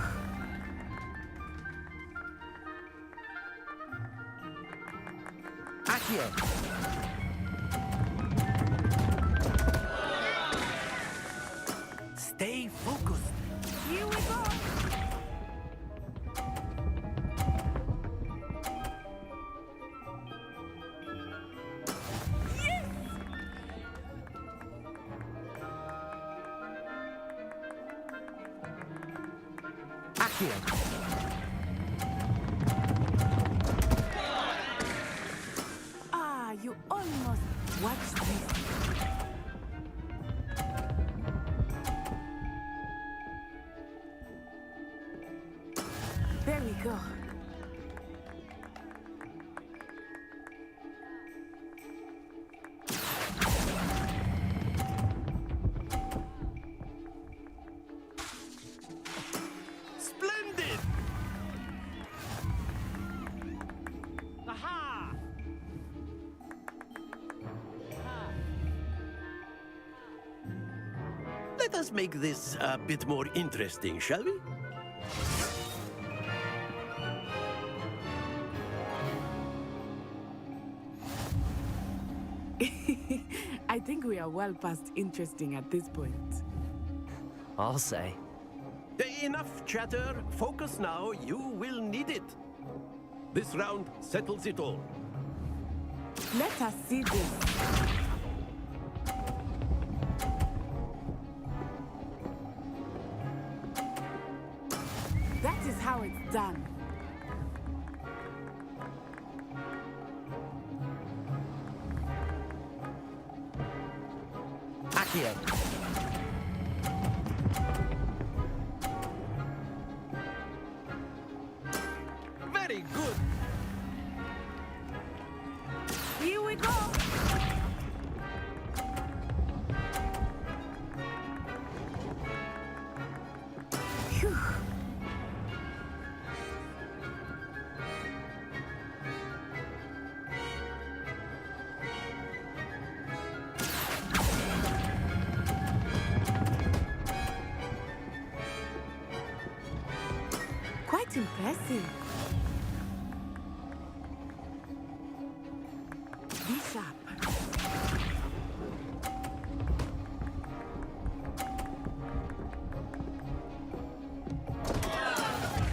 Axel! Stay focused. Here we go. Ah, you almost watched this. There we go. Splendid! Aha! Let us make this a bit more interesting, shall we? I think we are well past interesting at this point. I'll say. Enough chatter. Focus now. You will need it. This round settles it all. Let us see this. That is how it's done. Accio. Very good. Here we go. Phew. Quite impressive. Be sharp.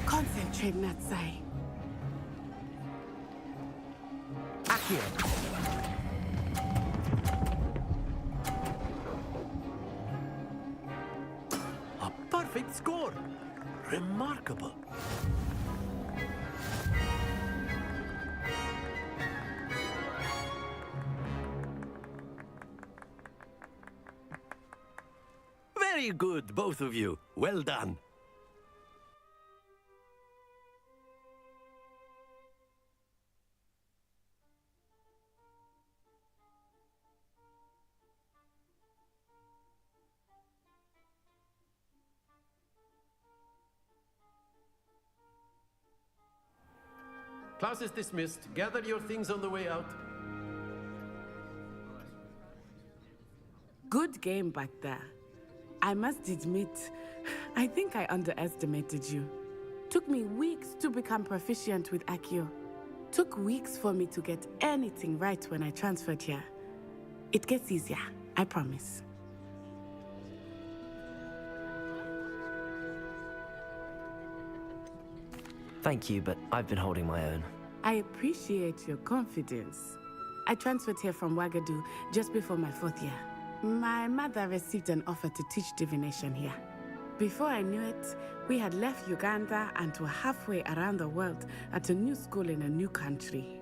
Concentrate, Natsai. Accio. A perfect score. Remarkable. Very good, both of you. Well done. Class is dismissed. Gather your things on the way out. Good game back there. I must admit, I think I underestimated you. Took me weeks to become proficient with Accio. Took weeks for me to get anything right when I transferred here. It gets easier, I promise. Thank you, but I've been holding my own. I appreciate your confidence. I transferred here from Wagadu just before my 4th year. My mother received an offer to teach divination here. Before I knew it, we had left Uganda and were halfway around the world at a new school in a new country.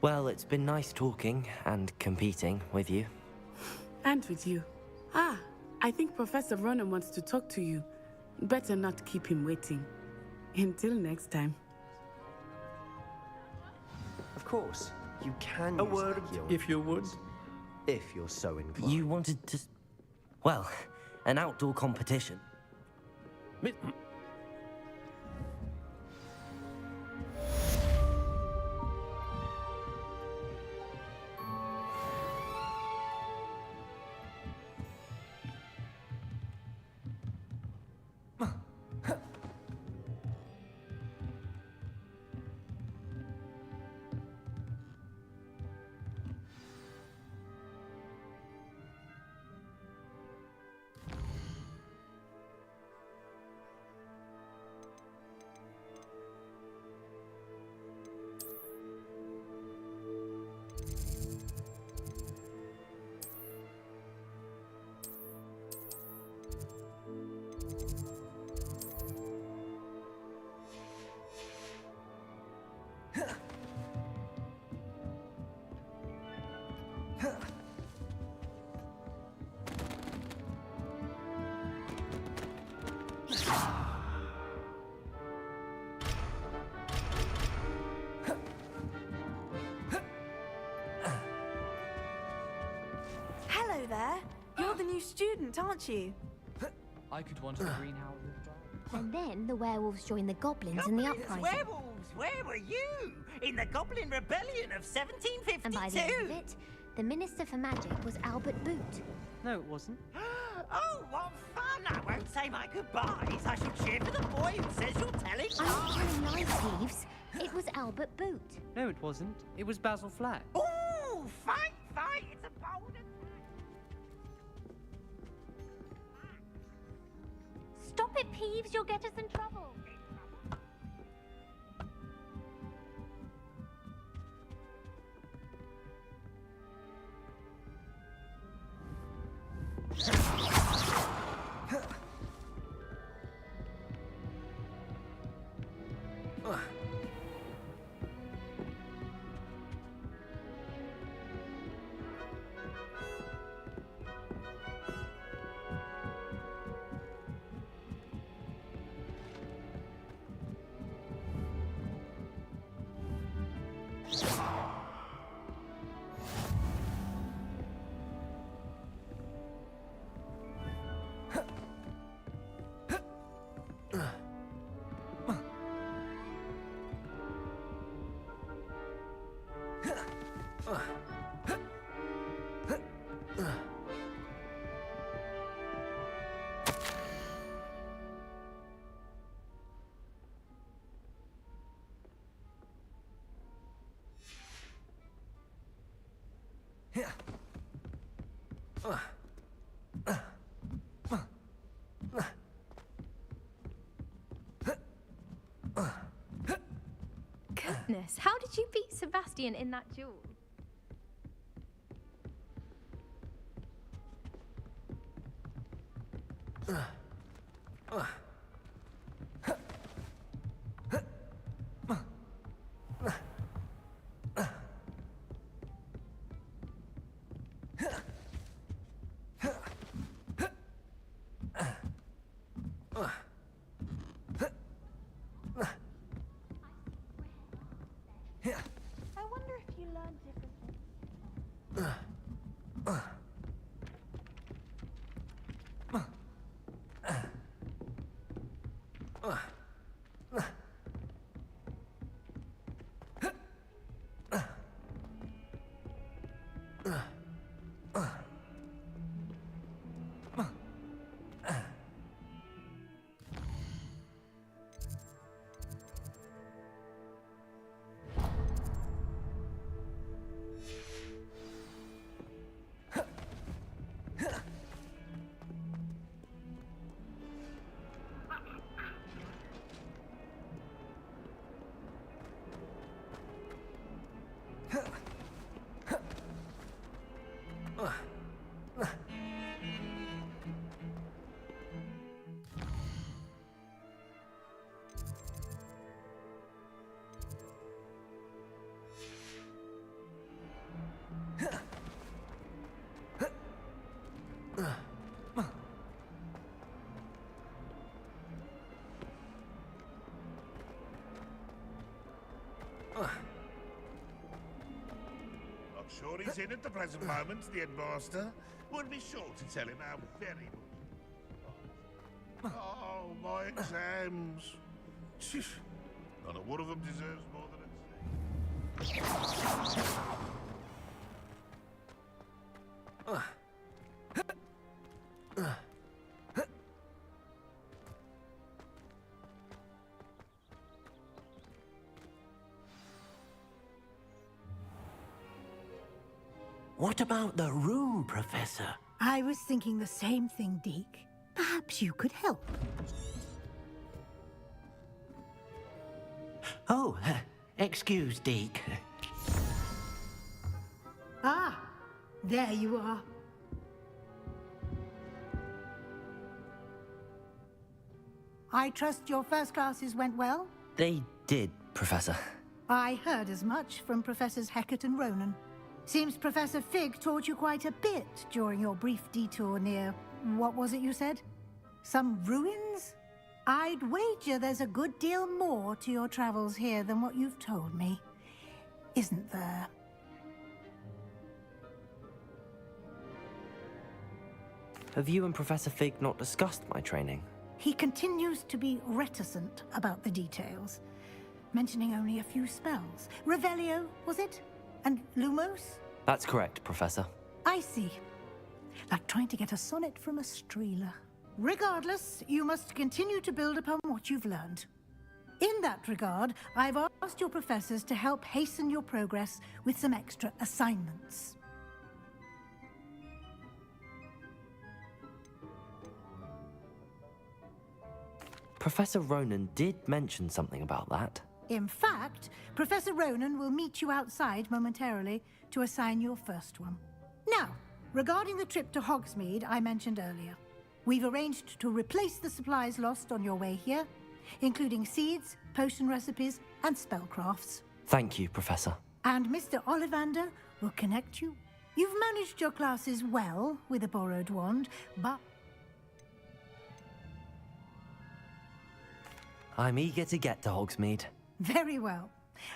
Well, it's been nice talking and competing with you. And with you. Ah, I think Professor Ronan wants to talk to you. Better not keep him waiting. Until next time. Of course, you can A use word, Accio, if you would. if you're so inclined. You wanted to... Well, an outdoor competition. Hello there. You're the new student, aren't you? I could want a greenhouse as well. And then the werewolves joined the goblins in the uprising. Werewolves! Where were you? In the Goblin Rebellion of 1752? And by the end of it, the Minister for Magic was Albert Boot. No, it wasn't. Oh, what fun! I won't say my goodbyes. I shall cheer for the boy who says you're telling I'm not lies. telling lies, thieves. It was Albert Boot. No, it wasn't. It was Basil Flack. Ooh, fight, fight! It's a bold attack. Stop it, Peeves. You'll get us in trouble. did you beat Sebastian in that duel? I wonder if you learned differently. Not sure he's in at the present moment, the headmaster. Would be sure to tell him how very much. Oh, my exams. Not a one of them deserves more than What about the room, Professor? I was thinking the same thing, Deke. Perhaps you could help. Oh, excuse, Deke. Ah, there you are. I trust your first classes went well? They did, Professor. I heard as much from Professors Hecat and Ronan. Seems Professor Fig taught you quite a bit during your brief detour near... what was it you said? Some ruins? I'd wager there's a good deal more to your travels here than what you've told me. Isn't there? Have you and Professor Fig not discussed my training? He continues to be reticent about the details, mentioning only a few spells. Revelio, was it? And Lumos? That's correct, Professor. I see. Like trying to get a sonnet from a streeler. Regardless, you must continue to build upon what you've learned. In that regard, I've asked your professors to help hasten your progress with some extra assignments. Professor Ronan did mention something about that. In fact, Professor Ronan will meet you outside momentarily to assign your first one. Now, regarding the trip to Hogsmeade I mentioned earlier, we've arranged to replace the supplies lost on your way here, including seeds, potion recipes, and spellcrafts. Thank you, Professor. And Mr. Ollivander will connect you. You've managed your classes well with a borrowed wand, but... I'm eager to get to Hogsmeade. Very well.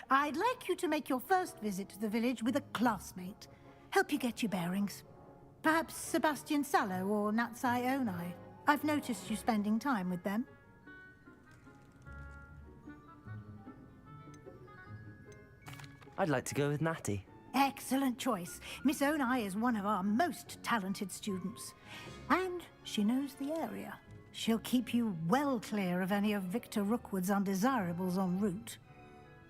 I'd like you to make your first visit to the village with a classmate. Help you get your bearings. Perhaps Sebastian Sallow or Natsai Onai. I've noticed you spending time with them. I'd like to go with Natty. Excellent choice. Miss Onai is one of our most talented students. And she knows the area. She'll keep you well clear of any of Victor Rookwood's undesirables en route.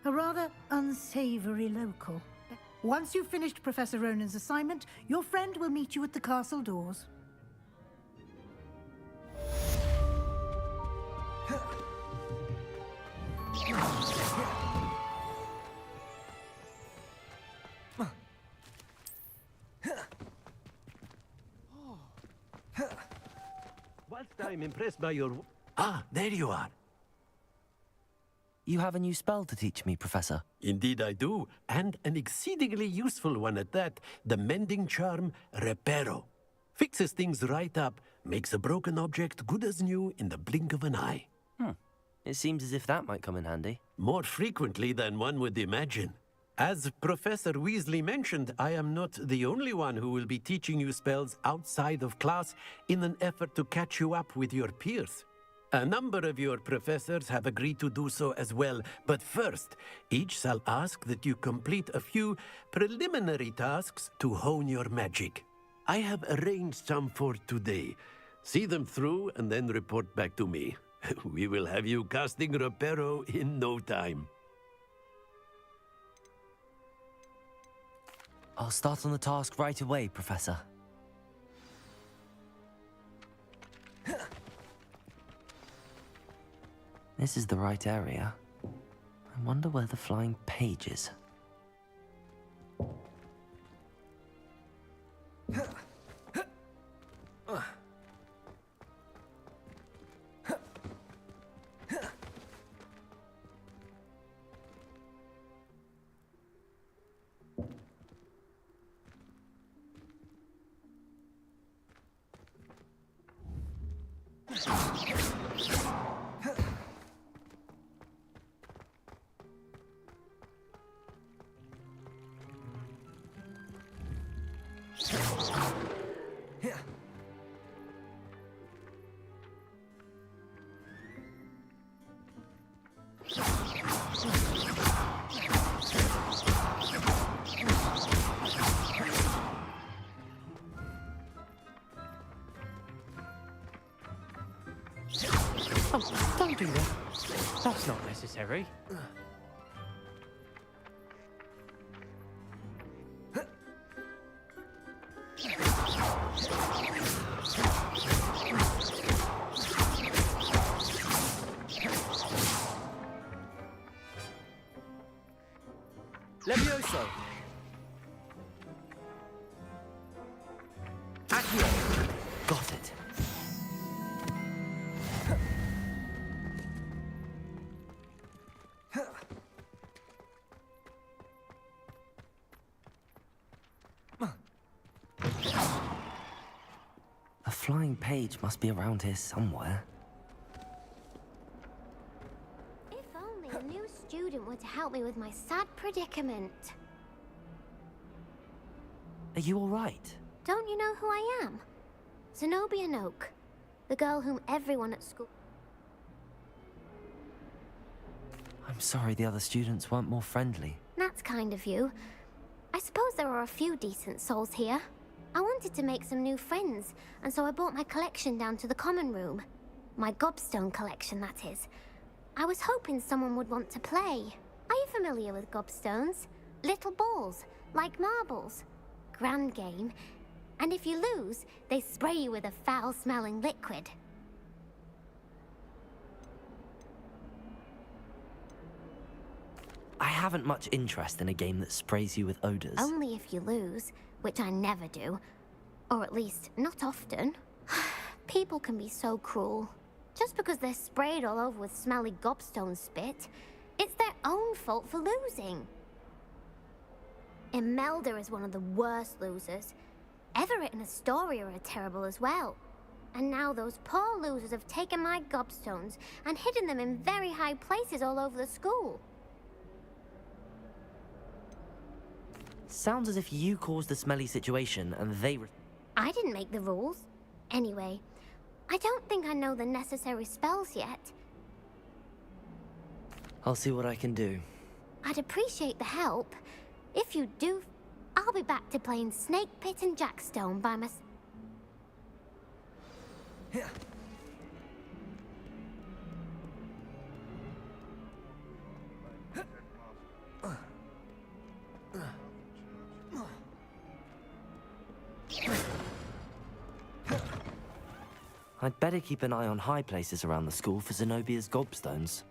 A rather unsavory local. Once you've finished Professor Ronan's assignment, your friend will meet you at the castle doors. I'm impressed by your... Ah, there you are. You have a new spell to teach me, Professor. Indeed I do, and an exceedingly useful one at that. The mending charm, Reparo. Fixes things right up, makes a broken object good as new in the blink of an eye. It seems as if that might come in handy. More frequently than one would imagine. As Professor Weasley mentioned, I am not the only one who will be teaching you spells outside of class in an effort to catch you up with your peers. A number of your professors have agreed to do so as well, but first, each shall ask that you complete a few preliminary tasks to hone your magic. I have arranged some for today. See them through and then report back to me. We will have you casting Reparo in no time. I'll start on the task right away, Professor. This is the right area. I wonder where the flying page is. Oh, don't do that. That's not necessary. Levioso! Accio! Got it. A flying page must be around here somewhere. If only a new student were to help me with my sad predicament. Are you all right? Don't you know who I am? Zenobia Noak, the girl whom everyone at school... I'm sorry the other students weren't more friendly. That's kind of you. I suppose there are a few decent souls here. I wanted to make some new friends, and so I brought my collection down to the common room. My gobstone collection, that is. I was hoping someone would want to play. Are you familiar with gobstones? Little balls, like marbles. Grand game. And if you lose, they spray you with a foul-smelling liquid. I haven't much interest in a game that sprays you with odors. Only if you lose, which I never do. Or at least, not often. People can be so cruel. Just because they're sprayed all over with smelly gobstone spit, it's their own fault for losing. Imelda is one of the worst losers. Everett and Astoria are terrible as well. And now those poor losers have taken my gobstones and hidden them in very high places all over the school. Sounds as if you caused the smelly situation and they... I didn't make the rules. Anyway, I don't think I know the necessary spells yet. I'll see what I can do. I'd appreciate the help. If you do, I'll be back to playing Snake Pit and Jackstone by myself. I'd better keep an eye on high places around the school for Zenobia's gobstones.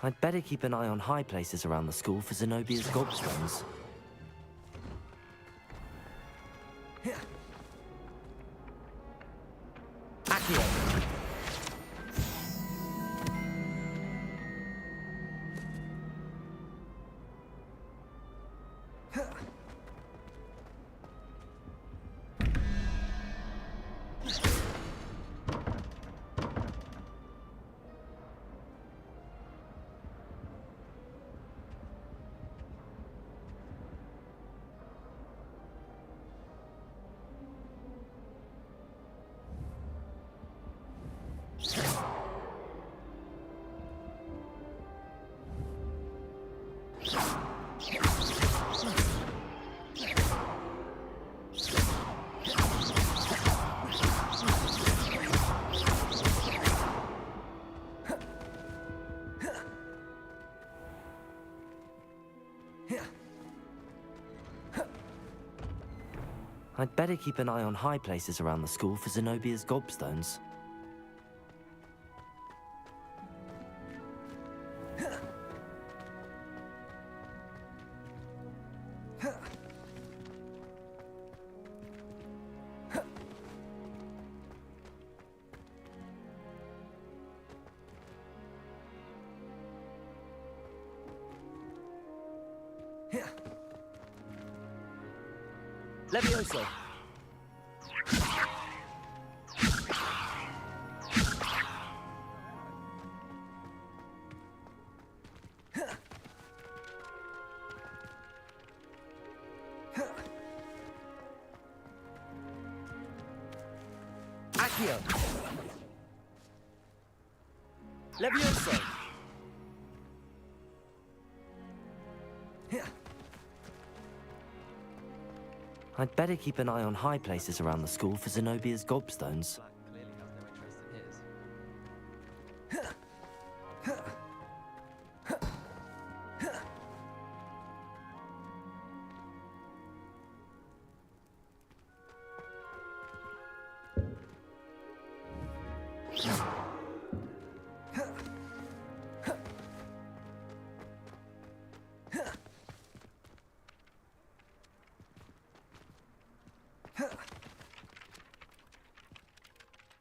I'd better keep an eye on high places around the school for Zenobia's gobstones. Accio! I'd better keep an eye on high places around the school for Zenobia's gobstones. Levioso! Accio! Levioso! I'd better keep an eye on high places around the school for Zenobia's gobstones. Clearly has no interest in his.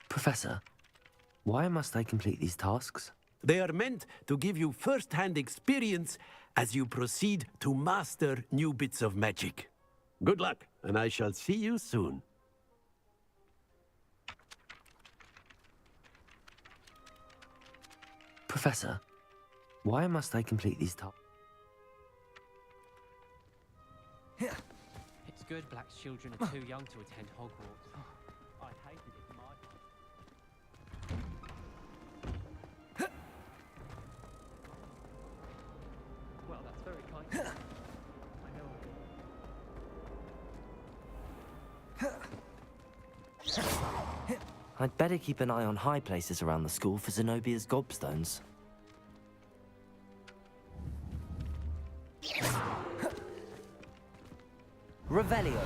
Professor, why must I complete these tasks? They are meant to give you first-hand experience as you proceed to master new bits of magic. Good luck, and I shall see you soon. Professor, why must I complete these tasks? It's good Black's children are too young to attend Hogwarts. I hated it in my Well, that's very kind. I know. I'd better keep an eye on high places around the school for Zenobia's gobstones. Revelio.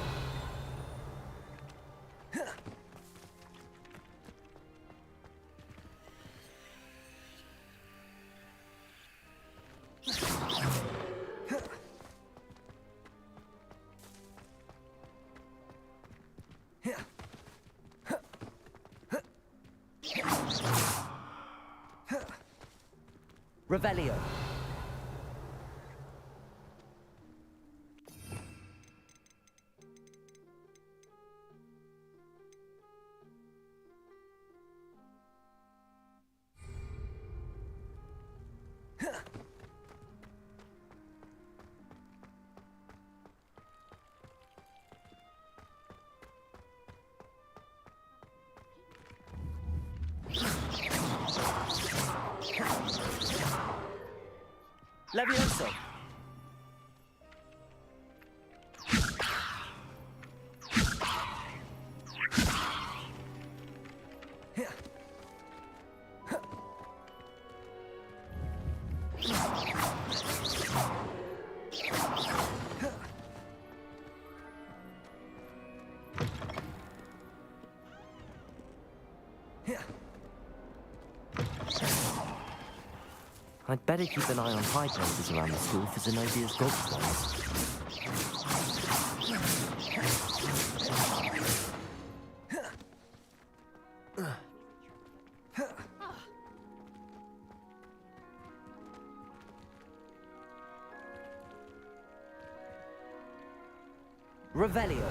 Revelio. Levioso. I'd better keep an eye on high places around the school for Zenobia's gobstones. Revelio.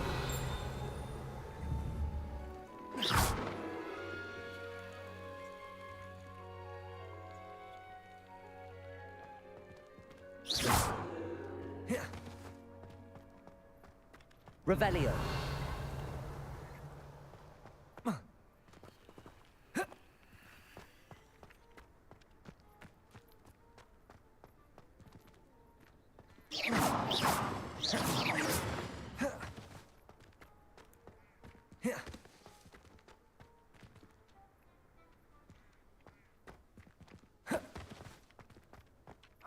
Revelio.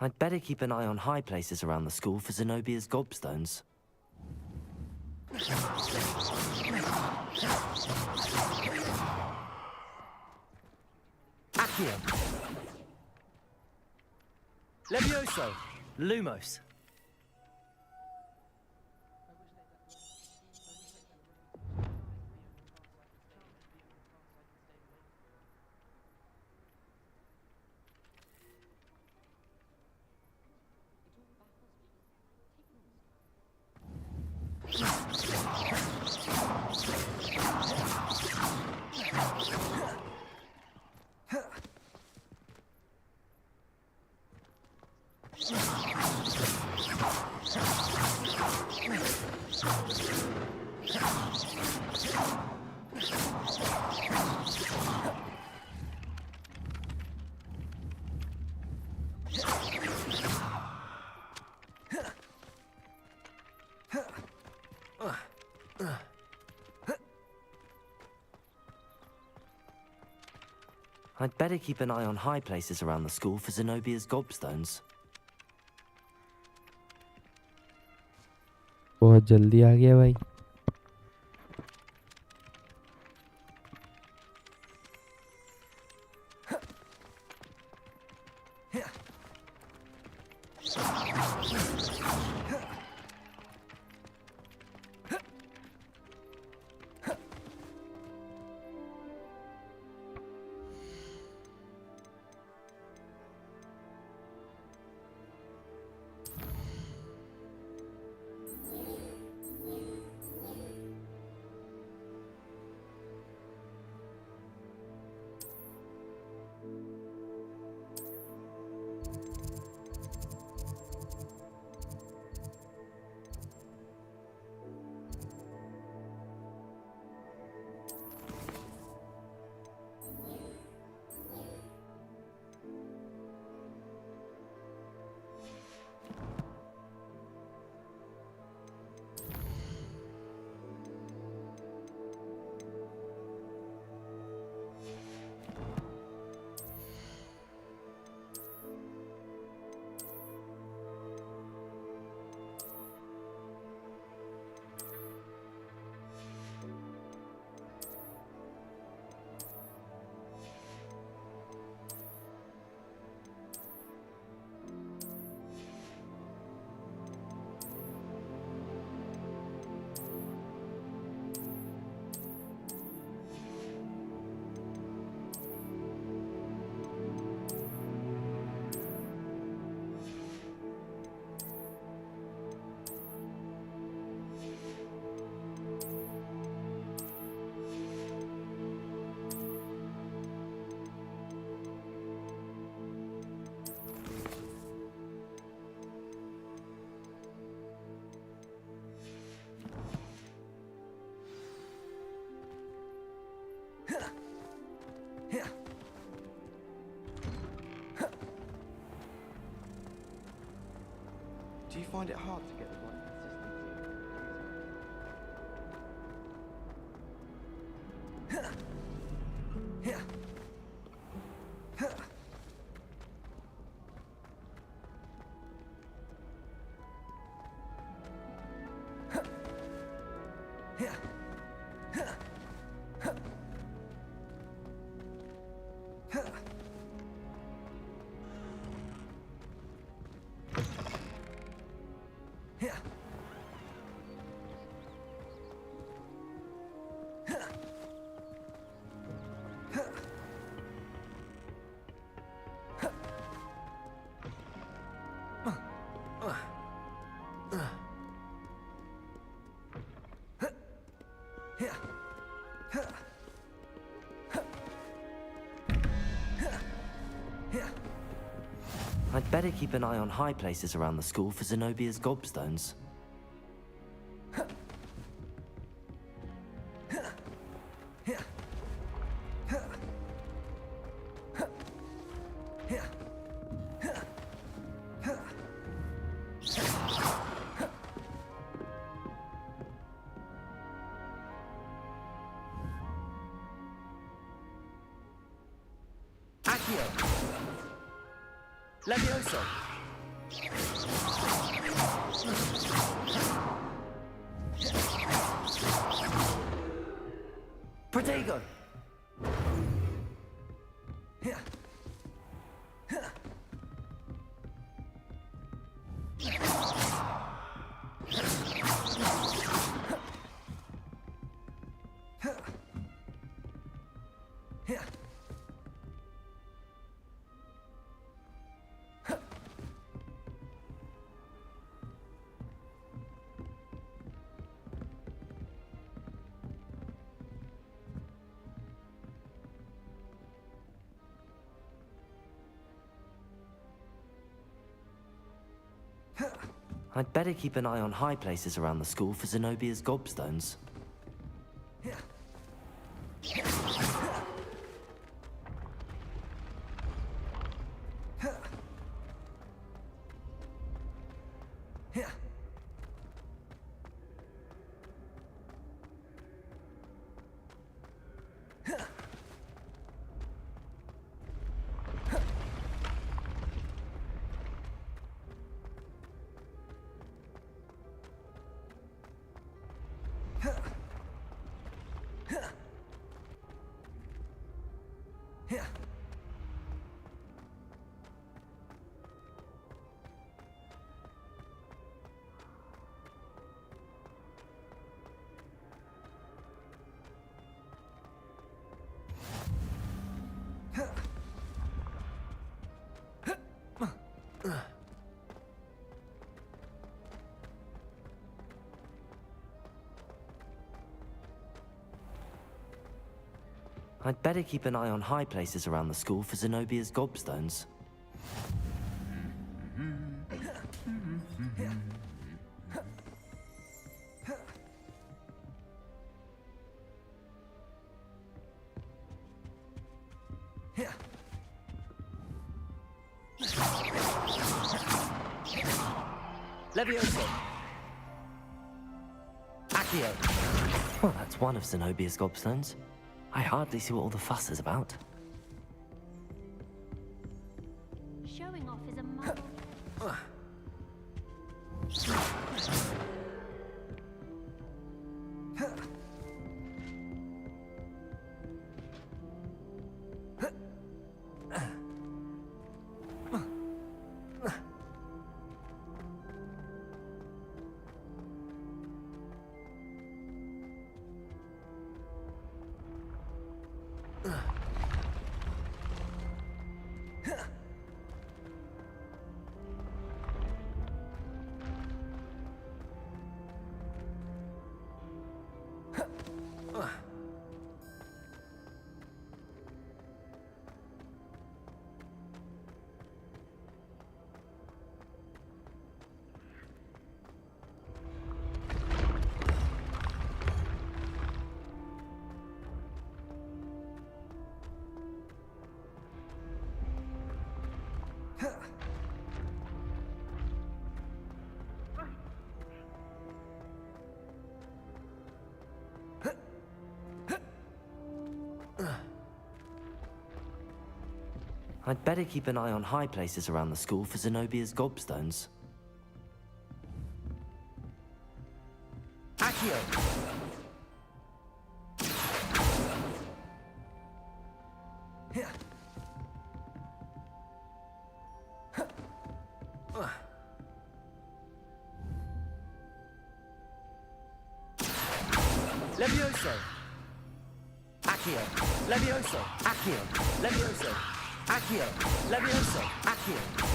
I'd better keep an eye on high places around the school for Zenobia's gobstones. Accio. Levioso. Lumos. I'd better keep an eye on high places around the school for Zenobia's gobstones. बहुत जल्दी आ गया भाई. Do you find it hard to get the right consistency? I'd better keep an eye on high places around the school for Zenobia's gobstones. Levioso! Protego! I'd better keep an eye on high places around the school for Zenobia's gobstones. I'd better keep an eye on high places around the school for Zenobia's gobstones. Levioso! Accio! Well, that's one of Zenobia's gobstones. I hardly see what all the fuss is about. Showing off is a must. I'd better keep an eye on high places around the school for Zenobia's gobstones. Accio! Levioso! Accio! Levioso! Accio! Levioso! Accio! Levioso! Accio!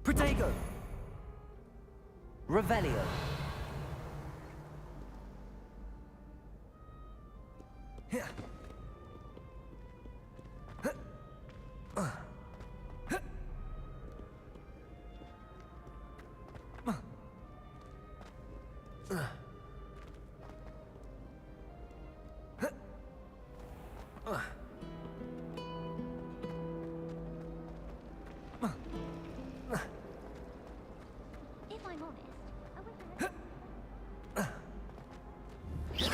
Protego! Revelio! If I'm honest, I wish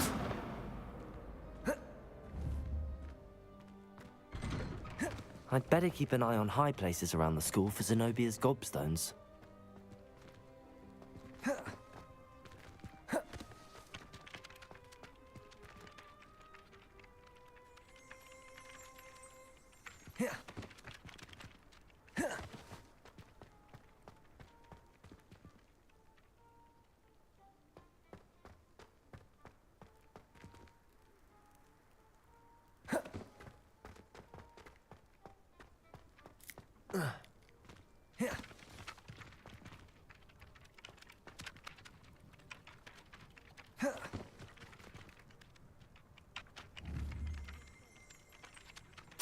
I'd better keep an eye on high places around the school for Zenobia's gobstones.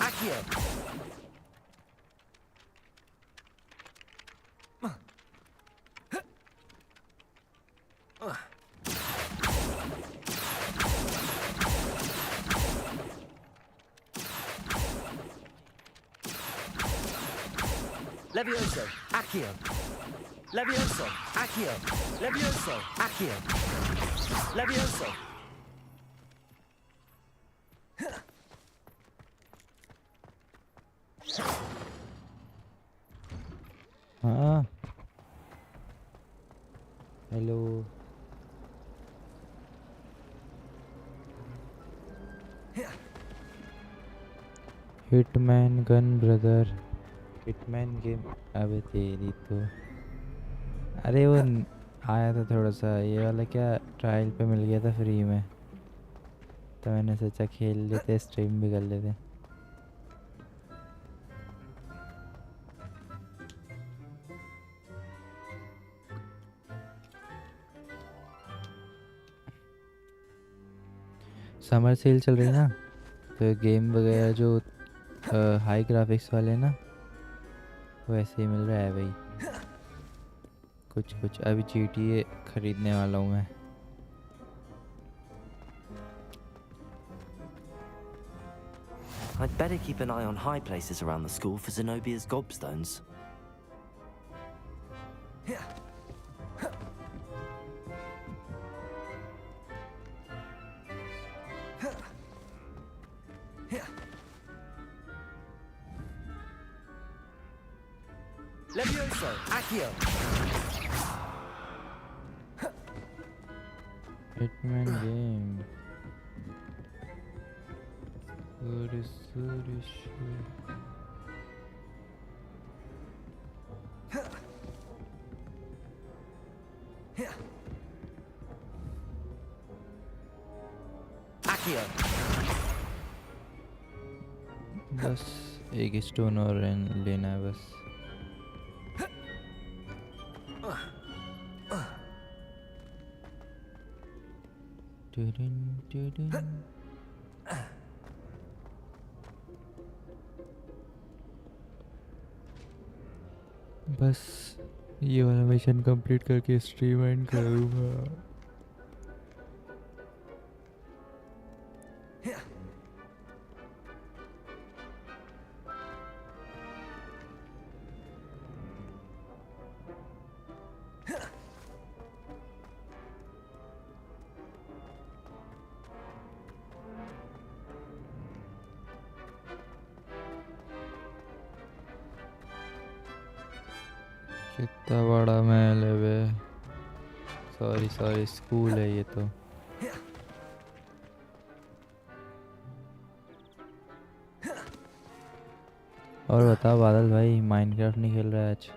Accio! Levioso! Accio! Levioso! Accio! Levioso! Accio! Levioso! हाँ hello hitman gun brother hitman game अबे तेरी तो अरे वो आया था थोड़ा सा ये वाला क्या ट्रायल पे मिल गया था फ्री में तो मैंने सोचा खेल लेते स्ट्रीम भी कर लेते समर सेल चल रही ना तो गेम वगैरह जो हाई ग्राफिक्स वाले ना वैसे ही मिल रहा है भाई कुछ अभी GTA खरीदने वाला हूँ मैं I'd better keep an eye on high places around the school for Zenobia's gobstones. Levioso! Accio! Hitman game. Accio! बस एक स्टोन और लेना है बस। बस ये वाला मिशन कंप्लीट करके स्ट्रीम एंड करूँगा। कितना बड़ा महल है बे। सॉरी स्कूल है ये तो। और बता बादल भाई, माइनक्राफ्ट नहीं खेल रहा है आज?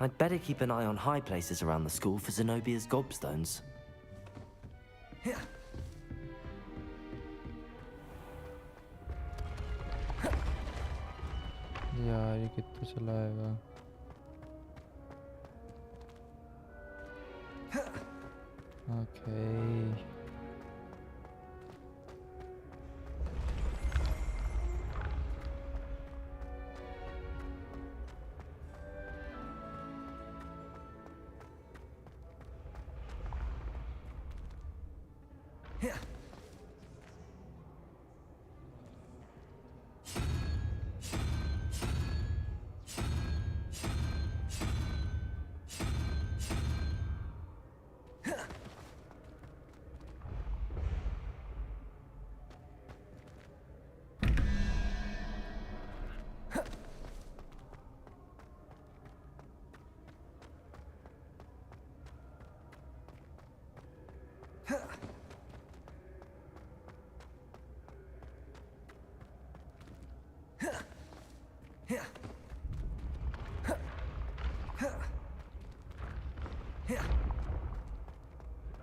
I'd better keep an eye on high places around the school for Zenobia's gobstones. यार ये कितना चलाएगा? Okay.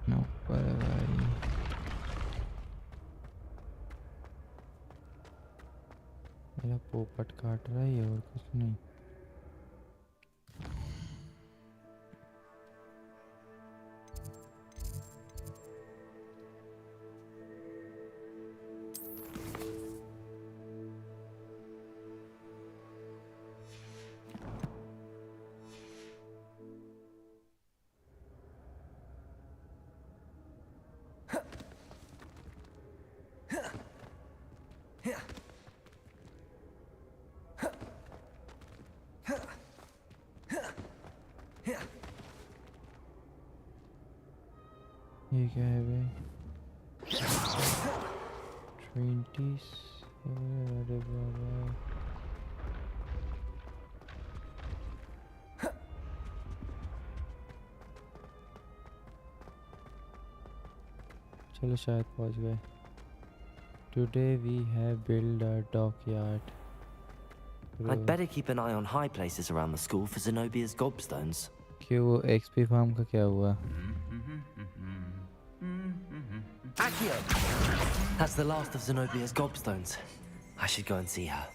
No, मेरा पोपट काट रहा है और कुछ नहीं। ये क्या है भाई? 20 अरे बाबा। चलो शायद पहुंच गए। Today we have built a dockyard. I'd better keep an eye on high places around the school for Zenobia's gobstones. क्यों वो XP फार्म का क्या हुआ? Axel! That's the last of Zenobia's gobstones. I should go and see her.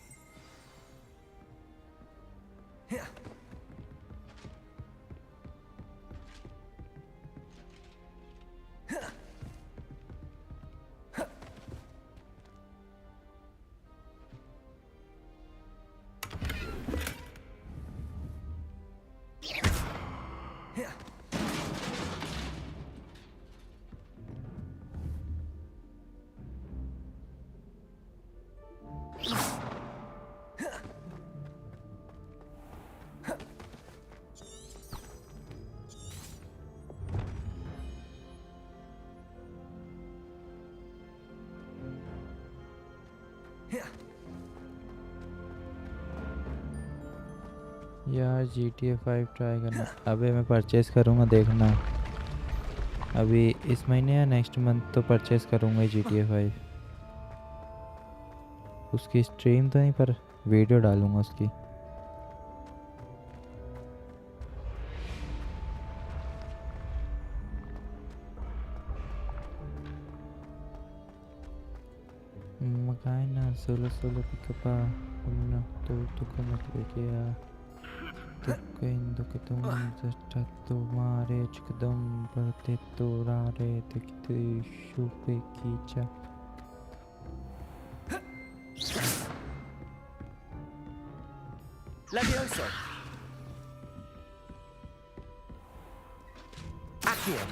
यार GTA 5 try करना। अबे मैं purchase करूँगा देखना। अभी इस महीने या नेक्स्ट मंथ तो परचेस करूँगा GTA 5। उसकी स्ट्रीम तो नहीं पर वीडियो डालूँगा उसकी। Makanya solo pikapa una tu como que तुक्के इंदुके तुम जस्ट तुम्हारे चकदम पड़ते तो रारे दिखते शुपे कीचा Levioso. Accio.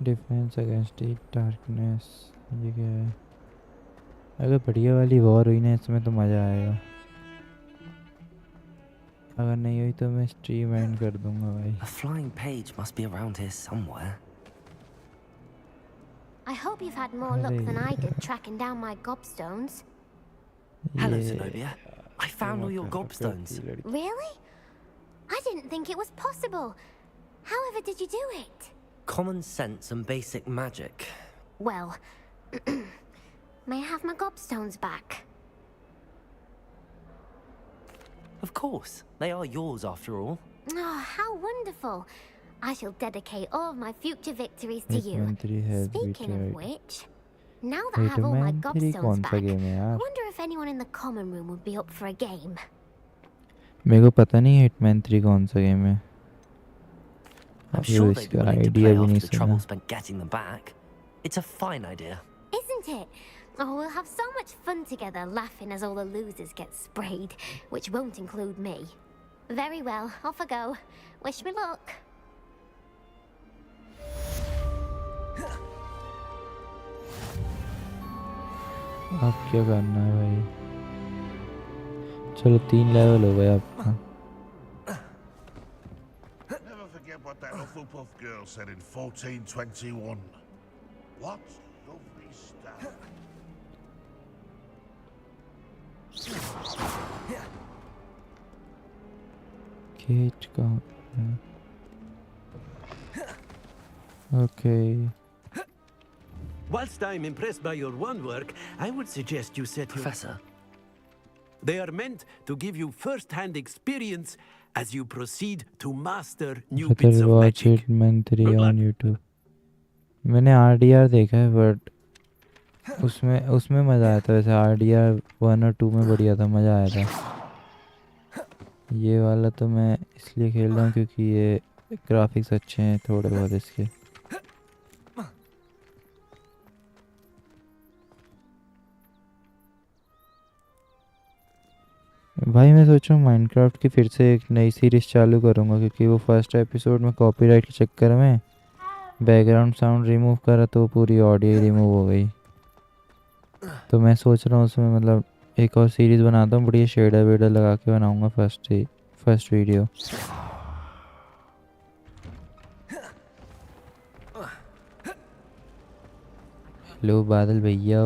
Defence against deep darkness. ये क्या है? अगर बढ़िया वाली वॉर हुई ना इसमें तो मज़ा आएगा। अगर नहीं हुई तो मैं स्ट्रीम एंड कर दूंगा भाई। A flying page must be around here somewhere. I hope you've had more luck than I did tracking down my gobstones. Hello, Zenobia. I found all your gobstones. Really? I didn't think it was possible. However did you do it? Common sense and basic magic. Well, may I have my gobstones back? Of course. They are yours after all. Oh, how wonderful. I shall dedicate all of my future victories to you. Speaking of which, now that I have all my gobstones back, I wonder if anyone in the common room would be up for a game. मेरे को पता नहीं Hitman 3 कौन सा game है। I'm sure they'd be willing to play off the trouble spent getting them back. It's a fine idea. Isn't it? Oh, we'll have so much fun together, laughing as all the losers get sprayed, which won't include me. Very well, off I go. Wish me luck. अब क्या करना है भाई? चलो 3 level हो गए आपका। Never forget what that Hufflepuff girl said in 1421. What lovely stuff. Cage का Okay. Whilst I'm impressed by your one work, I would suggest you set Professor. They are meant to give you first-hand experience as you proceed to master new bits of watch magic. Hitman 3 on YouTube. मैंने RDR देखा है but उसमें मज़ा आया था। वैसे RDR 1 और 2 में बढ़िया था, मज़ा आया था। ये वाला तो मैं इसलिए खेल रहा हूँ क्योंकि ये ग्राफिक्स अच्छे हैं थोड़े बहुत इसके। भाई मैं सोच रहा हूँ माइनक्राफ्ट की फिर से एक नई सीरीज़ चालू करूँगा क्योंकि वो फर्स्ट एपिसोड में कॉपीराइट के चक्कर में बैकग्राउंड साउंड रिमूव करा तो पूरी ऑडियो रिमूव हो गई। तो मैं सोच रहा हूँ उसमें मतलब एक और सीरीज़ बनाता हूँ, बढ़िया शेडर वेडर लगा के बनाऊँगा फर्स्ट वीडियो। हेलो बादल भैया।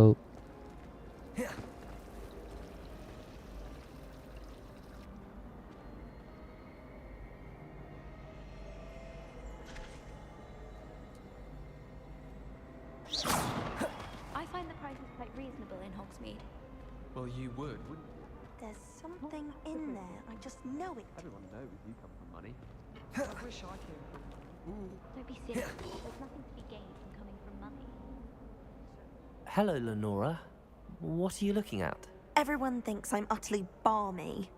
Well, you would, wouldn't you? There's something in there. I just know it. Everyone knows you come from money. I wish I came from money. Don't be silly. There's nothing to be gained from coming from money. Hello, Lenora. What are you looking at? Everyone thinks I'm utterly balmy.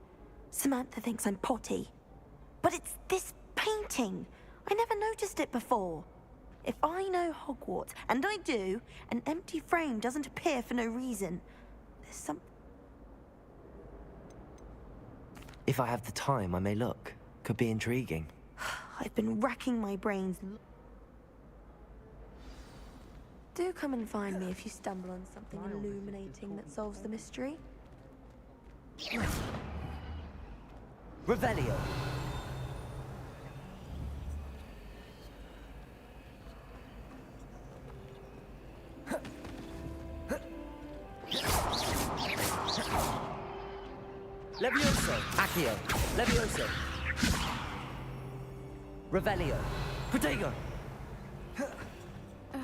Samantha thinks I'm potty. But it's this painting. I never noticed it before. If I know Hogwarts, and I do, an empty frame doesn't appear for no reason. There's some... If I have the time, I may look. Could be intriguing. I've been racking my brains. Do come and find me if you stumble on something illuminating that solves the mystery. Revelio. Levioso. Accio. Levioso. Revelio. Protego.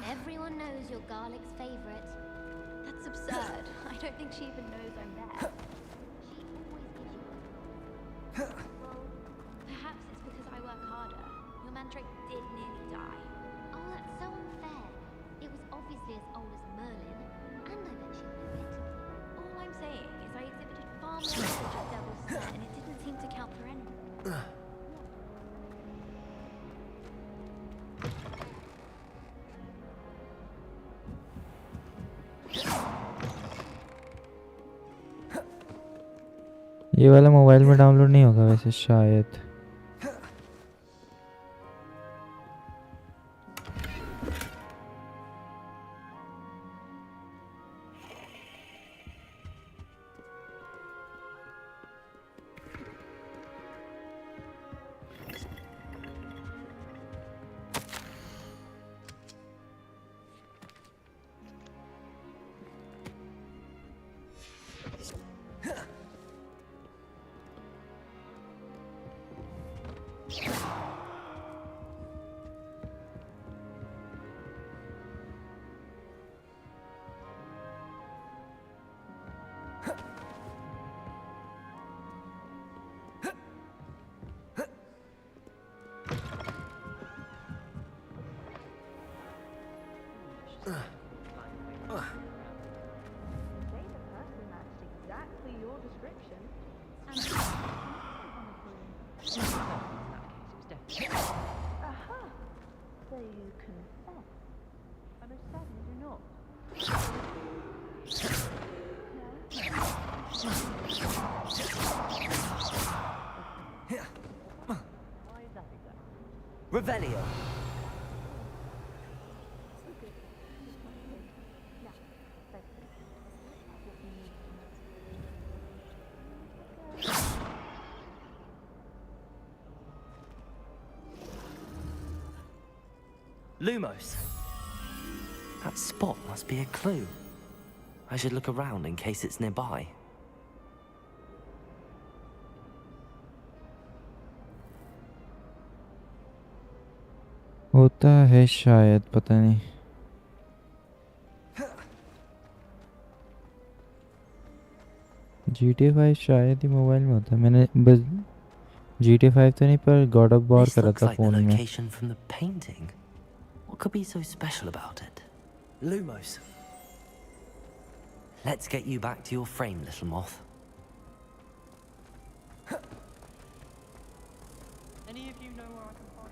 Everyone knows you're Garlic's favorite. That's absurd. I don't think she even knows I'm there. She always gives you one. Well, perhaps it's because I work harder. Your mandrake did nearly die. Oh, that's so unfair. It was obviously as old as Merlin, and I bet she knew it. All I'm saying is I exhibited far more knowledge of Devil's Snare, and it didn't seem to count for anything. ये वाला mobile में download नहीं होगा वैसे शायद. Revelio. Lumos. That spot must be a clue. I should look around in case it's nearby. होता है शायद, पता नहीं. GTA 5 शायद ही मोबाइल में होता है. मैंने बस GTA 5 तो नहीं पर God of War करा था फोन में. Location from the painting. What could be so special about it? Lumos. Let's get you back to your frame, little moth. Any of you know where I can find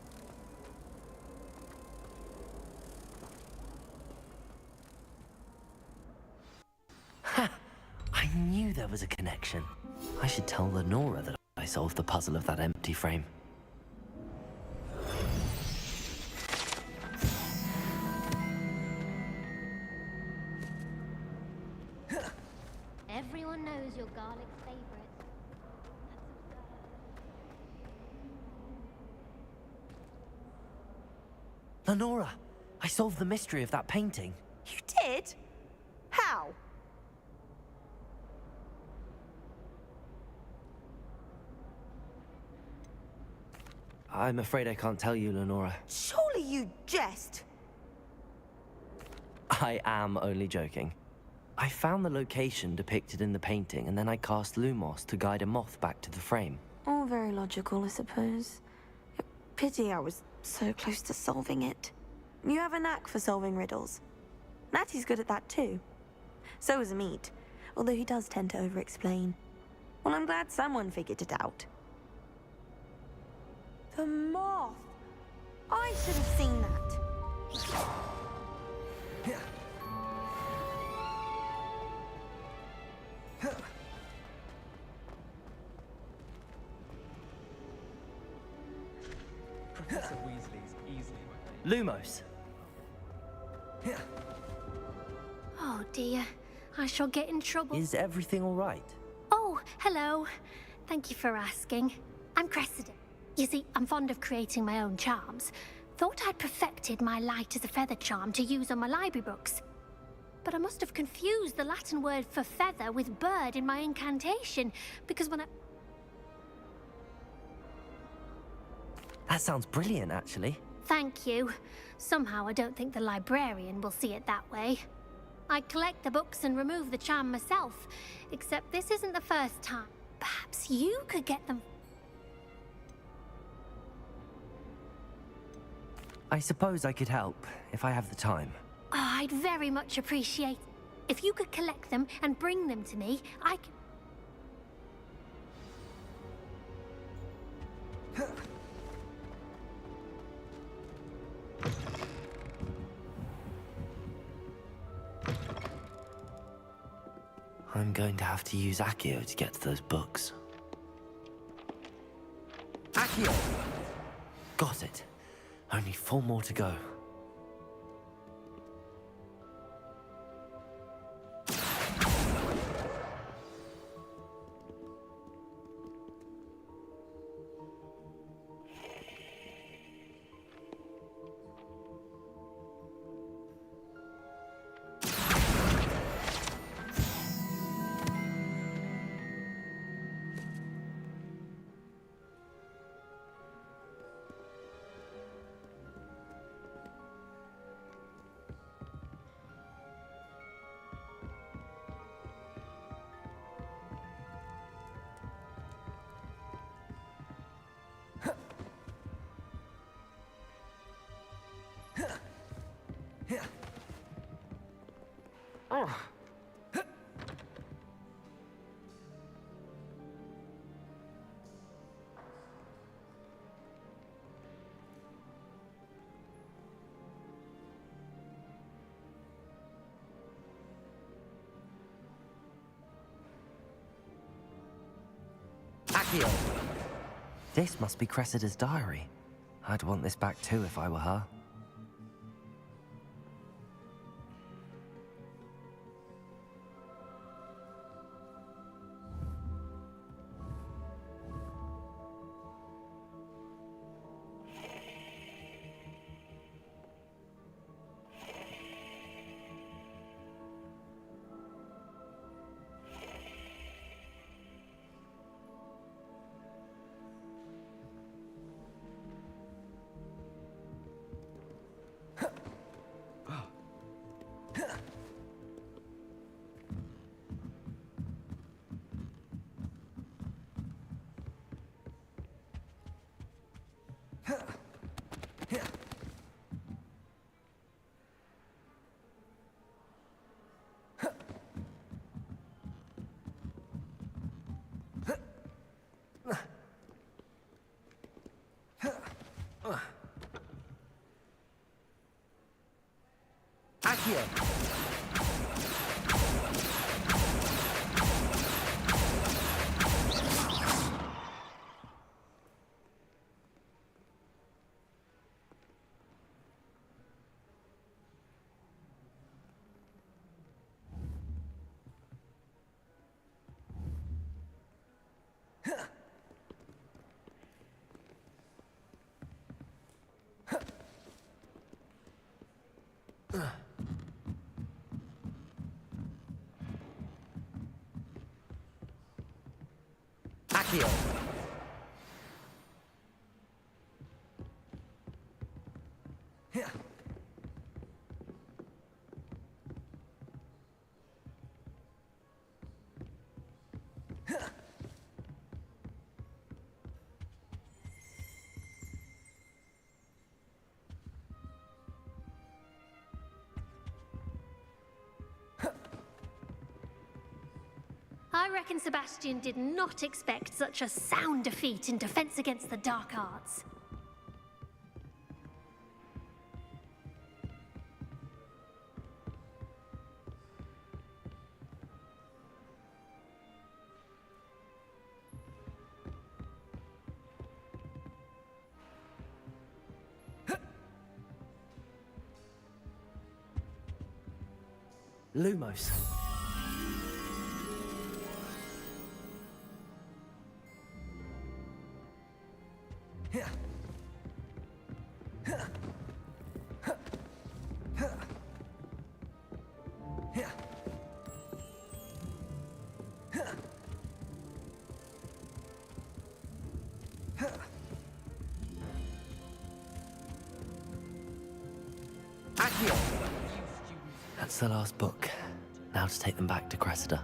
Ha! I knew there was a connection. I should tell Lenora that I solved the puzzle of that empty frame. Everyone knows you're Garlic's favorite. Lenora, I solved the mystery of that painting. You did? How? I'm afraid I can't tell you, Lenora. Surely you jest. I am only joking. I found the location depicted in the painting, and then I cast Lumos to guide a moth back to the frame. All very logical, I suppose. Pity I was so close to solving it. You have a knack for solving riddles. Natty's good at that too. So is Amit. although he does tend to over-explain. Well, I'm glad someone figured it out. The moth! I should have seen that. Professor Weasley's easily my name. Lumos. Oh dear, I shall get in trouble. Is everything all right? Oh, hello. Thank you for asking. I'm Cressida. You see, I'm fond of creating my own charms. Thought I'd perfected my light as a feather charm to use on my library books. But I must have confused the Latin word for feather with bird in my incantation, because when I... That sounds brilliant, actually. Thank you. Somehow I don't think the librarian will see it that way. I collect the books and remove the charm myself, except this isn't the first time. Perhaps you could get them... I suppose I could help, if I have the time. Oh, I'd very much appreciate... If you could collect them and bring them to me, I could... I'm going to have to use Accio to get to those books. Accio! Got it. Only 4 more to go. Accio! This must be Cressida's diary. I'd want this back too if I were her. Accio! Accio! reckon Sebastian did not expect such a sound defeat in Defense Against the Dark Arts. Lumos. Axel! That's the last book. Now to take them back to Cressida.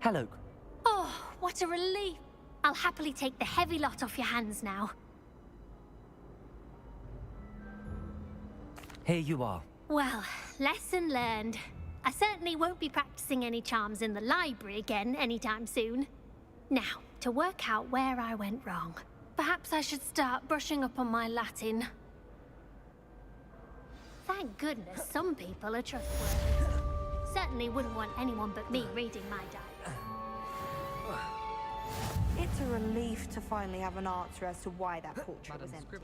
Hello. Oh, what a relief. I'll happily take the heavy lot off your hands now. Here you are. Well, lesson learned. I certainly won't be practicing any charms in the library again anytime soon. Now, to work out where I went wrong. Perhaps I should start brushing up on my Latin. Thank goodness some people are trustworthy. Certainly wouldn't want anyone but me reading my diary. It's a relief to finally have an answer as to why that portrait was empty.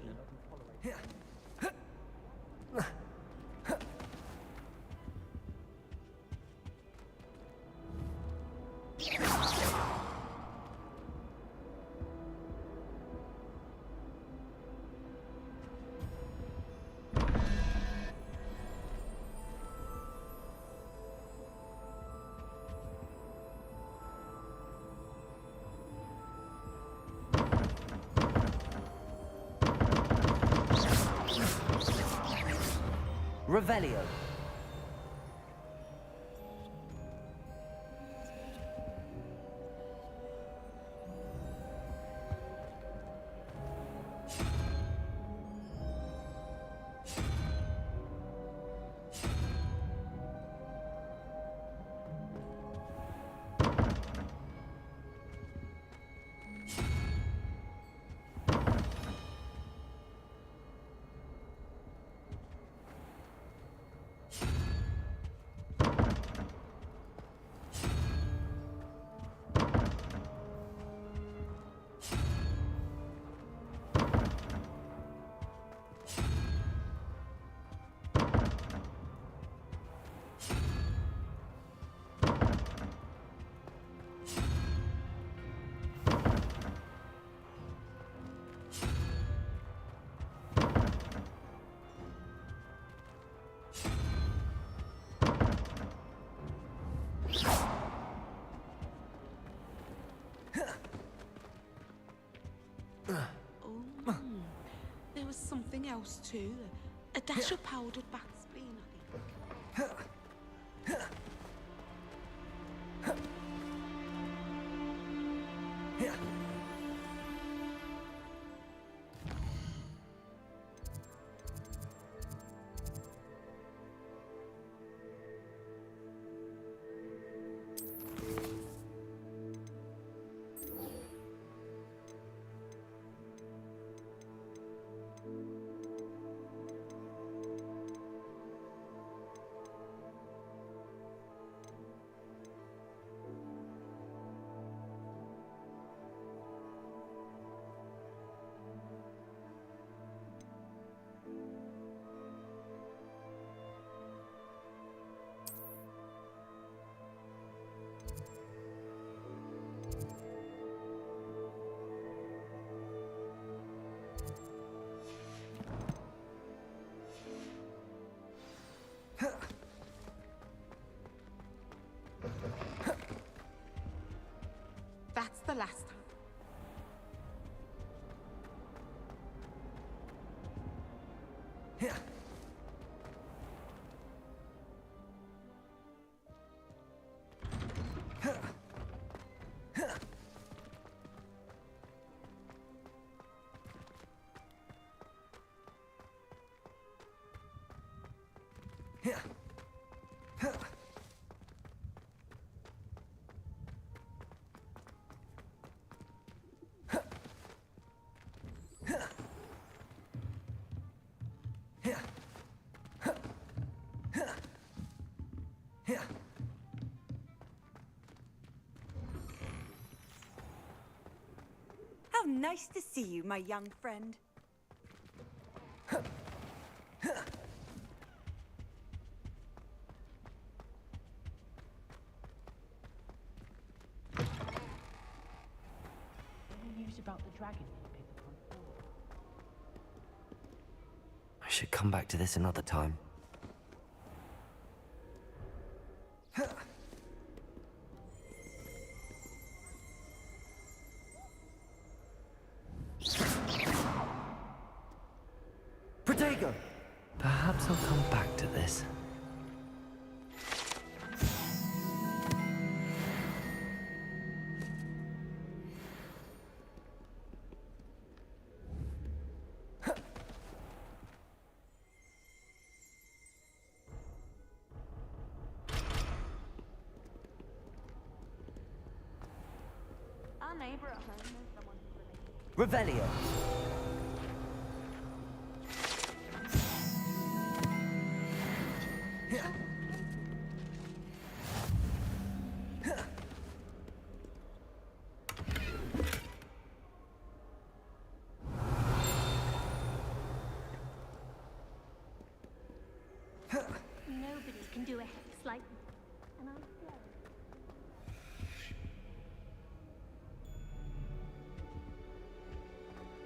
Revelio. There was something else too. A dash of powdered bat spleen, I think. that's the last time. How nice to see you, my young friend. Any news about the dragon you picked up on board? I should come back to this another time. Protego! Perhaps I'll come back to this. Our neighbor at home is someone who's related. Revelio! Nobody can do a hex like me. And I'm scared.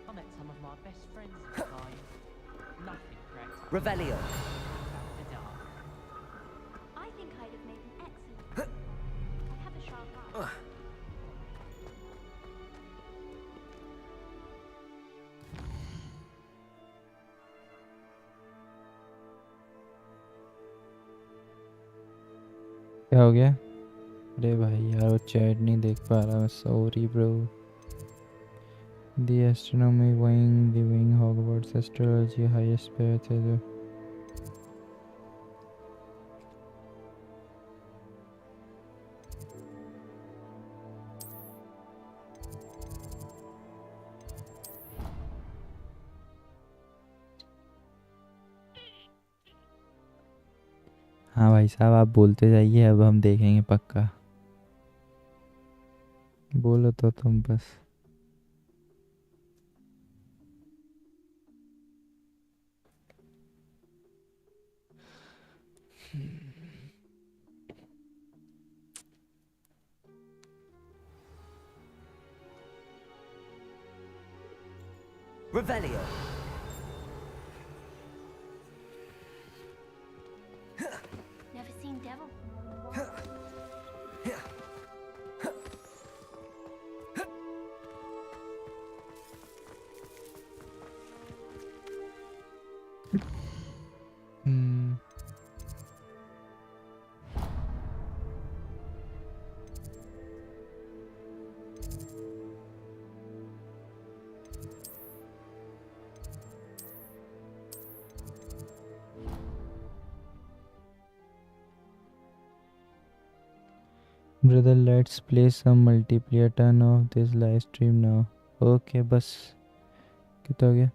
I met some of my best friends in time. Nothing practical. Revelio! The dark. I think I'd have made an excellent. I have a sharp eye. क्या हो गया? अरे भाई यार वो chat नहीं देख पा रहा मैं sorry bro. The astronomy wing, the wing Hogwarts astrology highest path है जो. हाँ भाई साहब आप बोलते जाइए अब हम देखेंगे पक्का. बोलो तो तुम बस. Revelio! Never seen devil. Brother, let's play some multiplayer. Turn off this live stream now. Okay, बस कितना हो गया?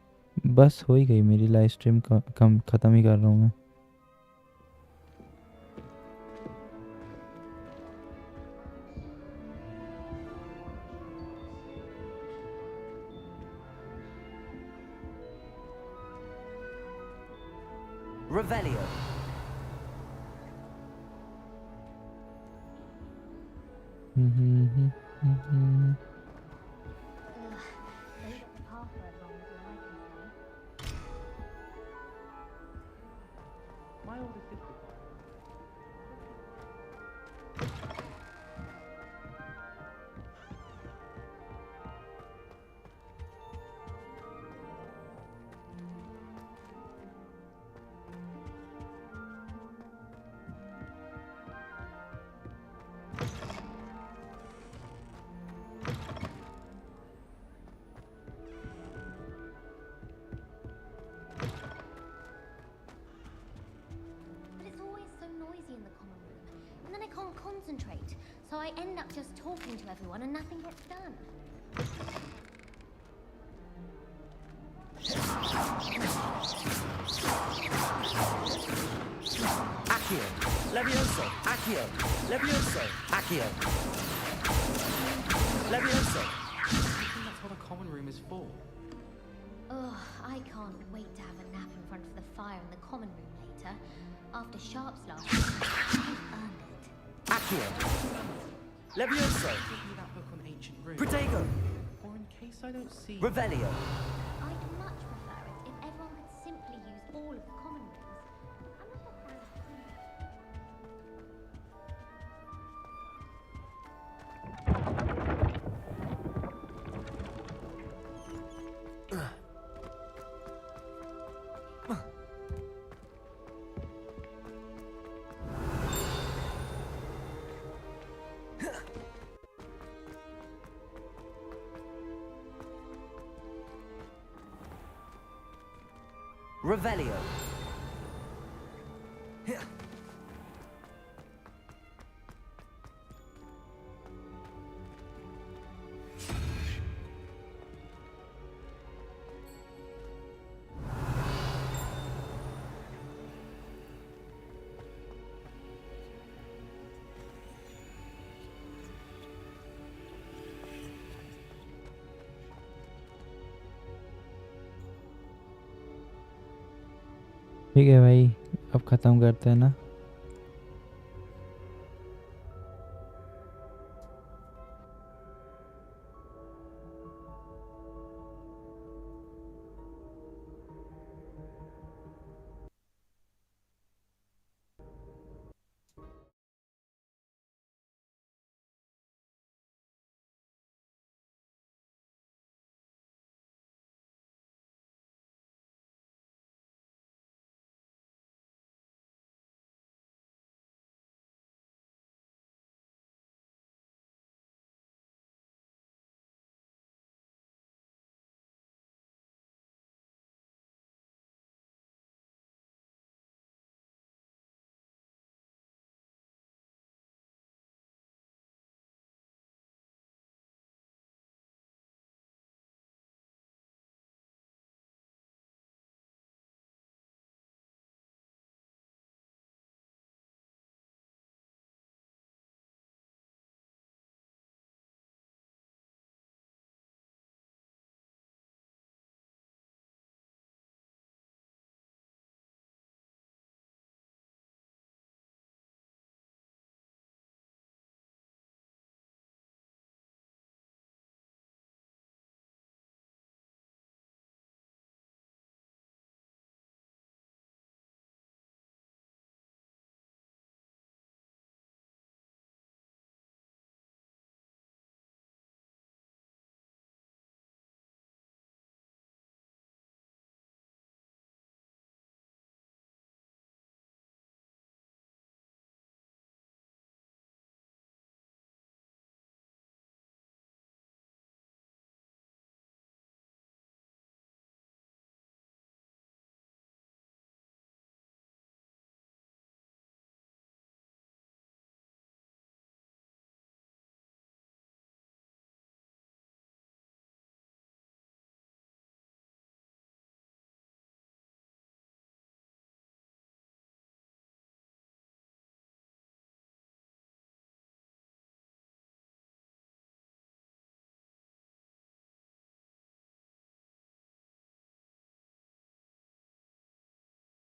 बस हो ही गई मेरी लाइव स्ट्रीम कम ख़त्म ही कर रहा हूँ मैं. Revelio! My older sister. concentrate. So I end up just talking to everyone and nothing gets done. Accio! Levioso! Accio! Levioso! Accio! Levioso! I think that's what a common room is for. Ugh, I can't wait to have a nap in front of the fire in the common room later. After Sharp's last I've earned it. Accio! Levioso! Give me that book on ancient rooms. Protego! Or in case I don't see... Revelio! I'd much prefer it if everyone could simply use all of the common rooms. I'm not a fan of... Revelio! ठीक है भाई, अब ख़त्म करते हैं ना।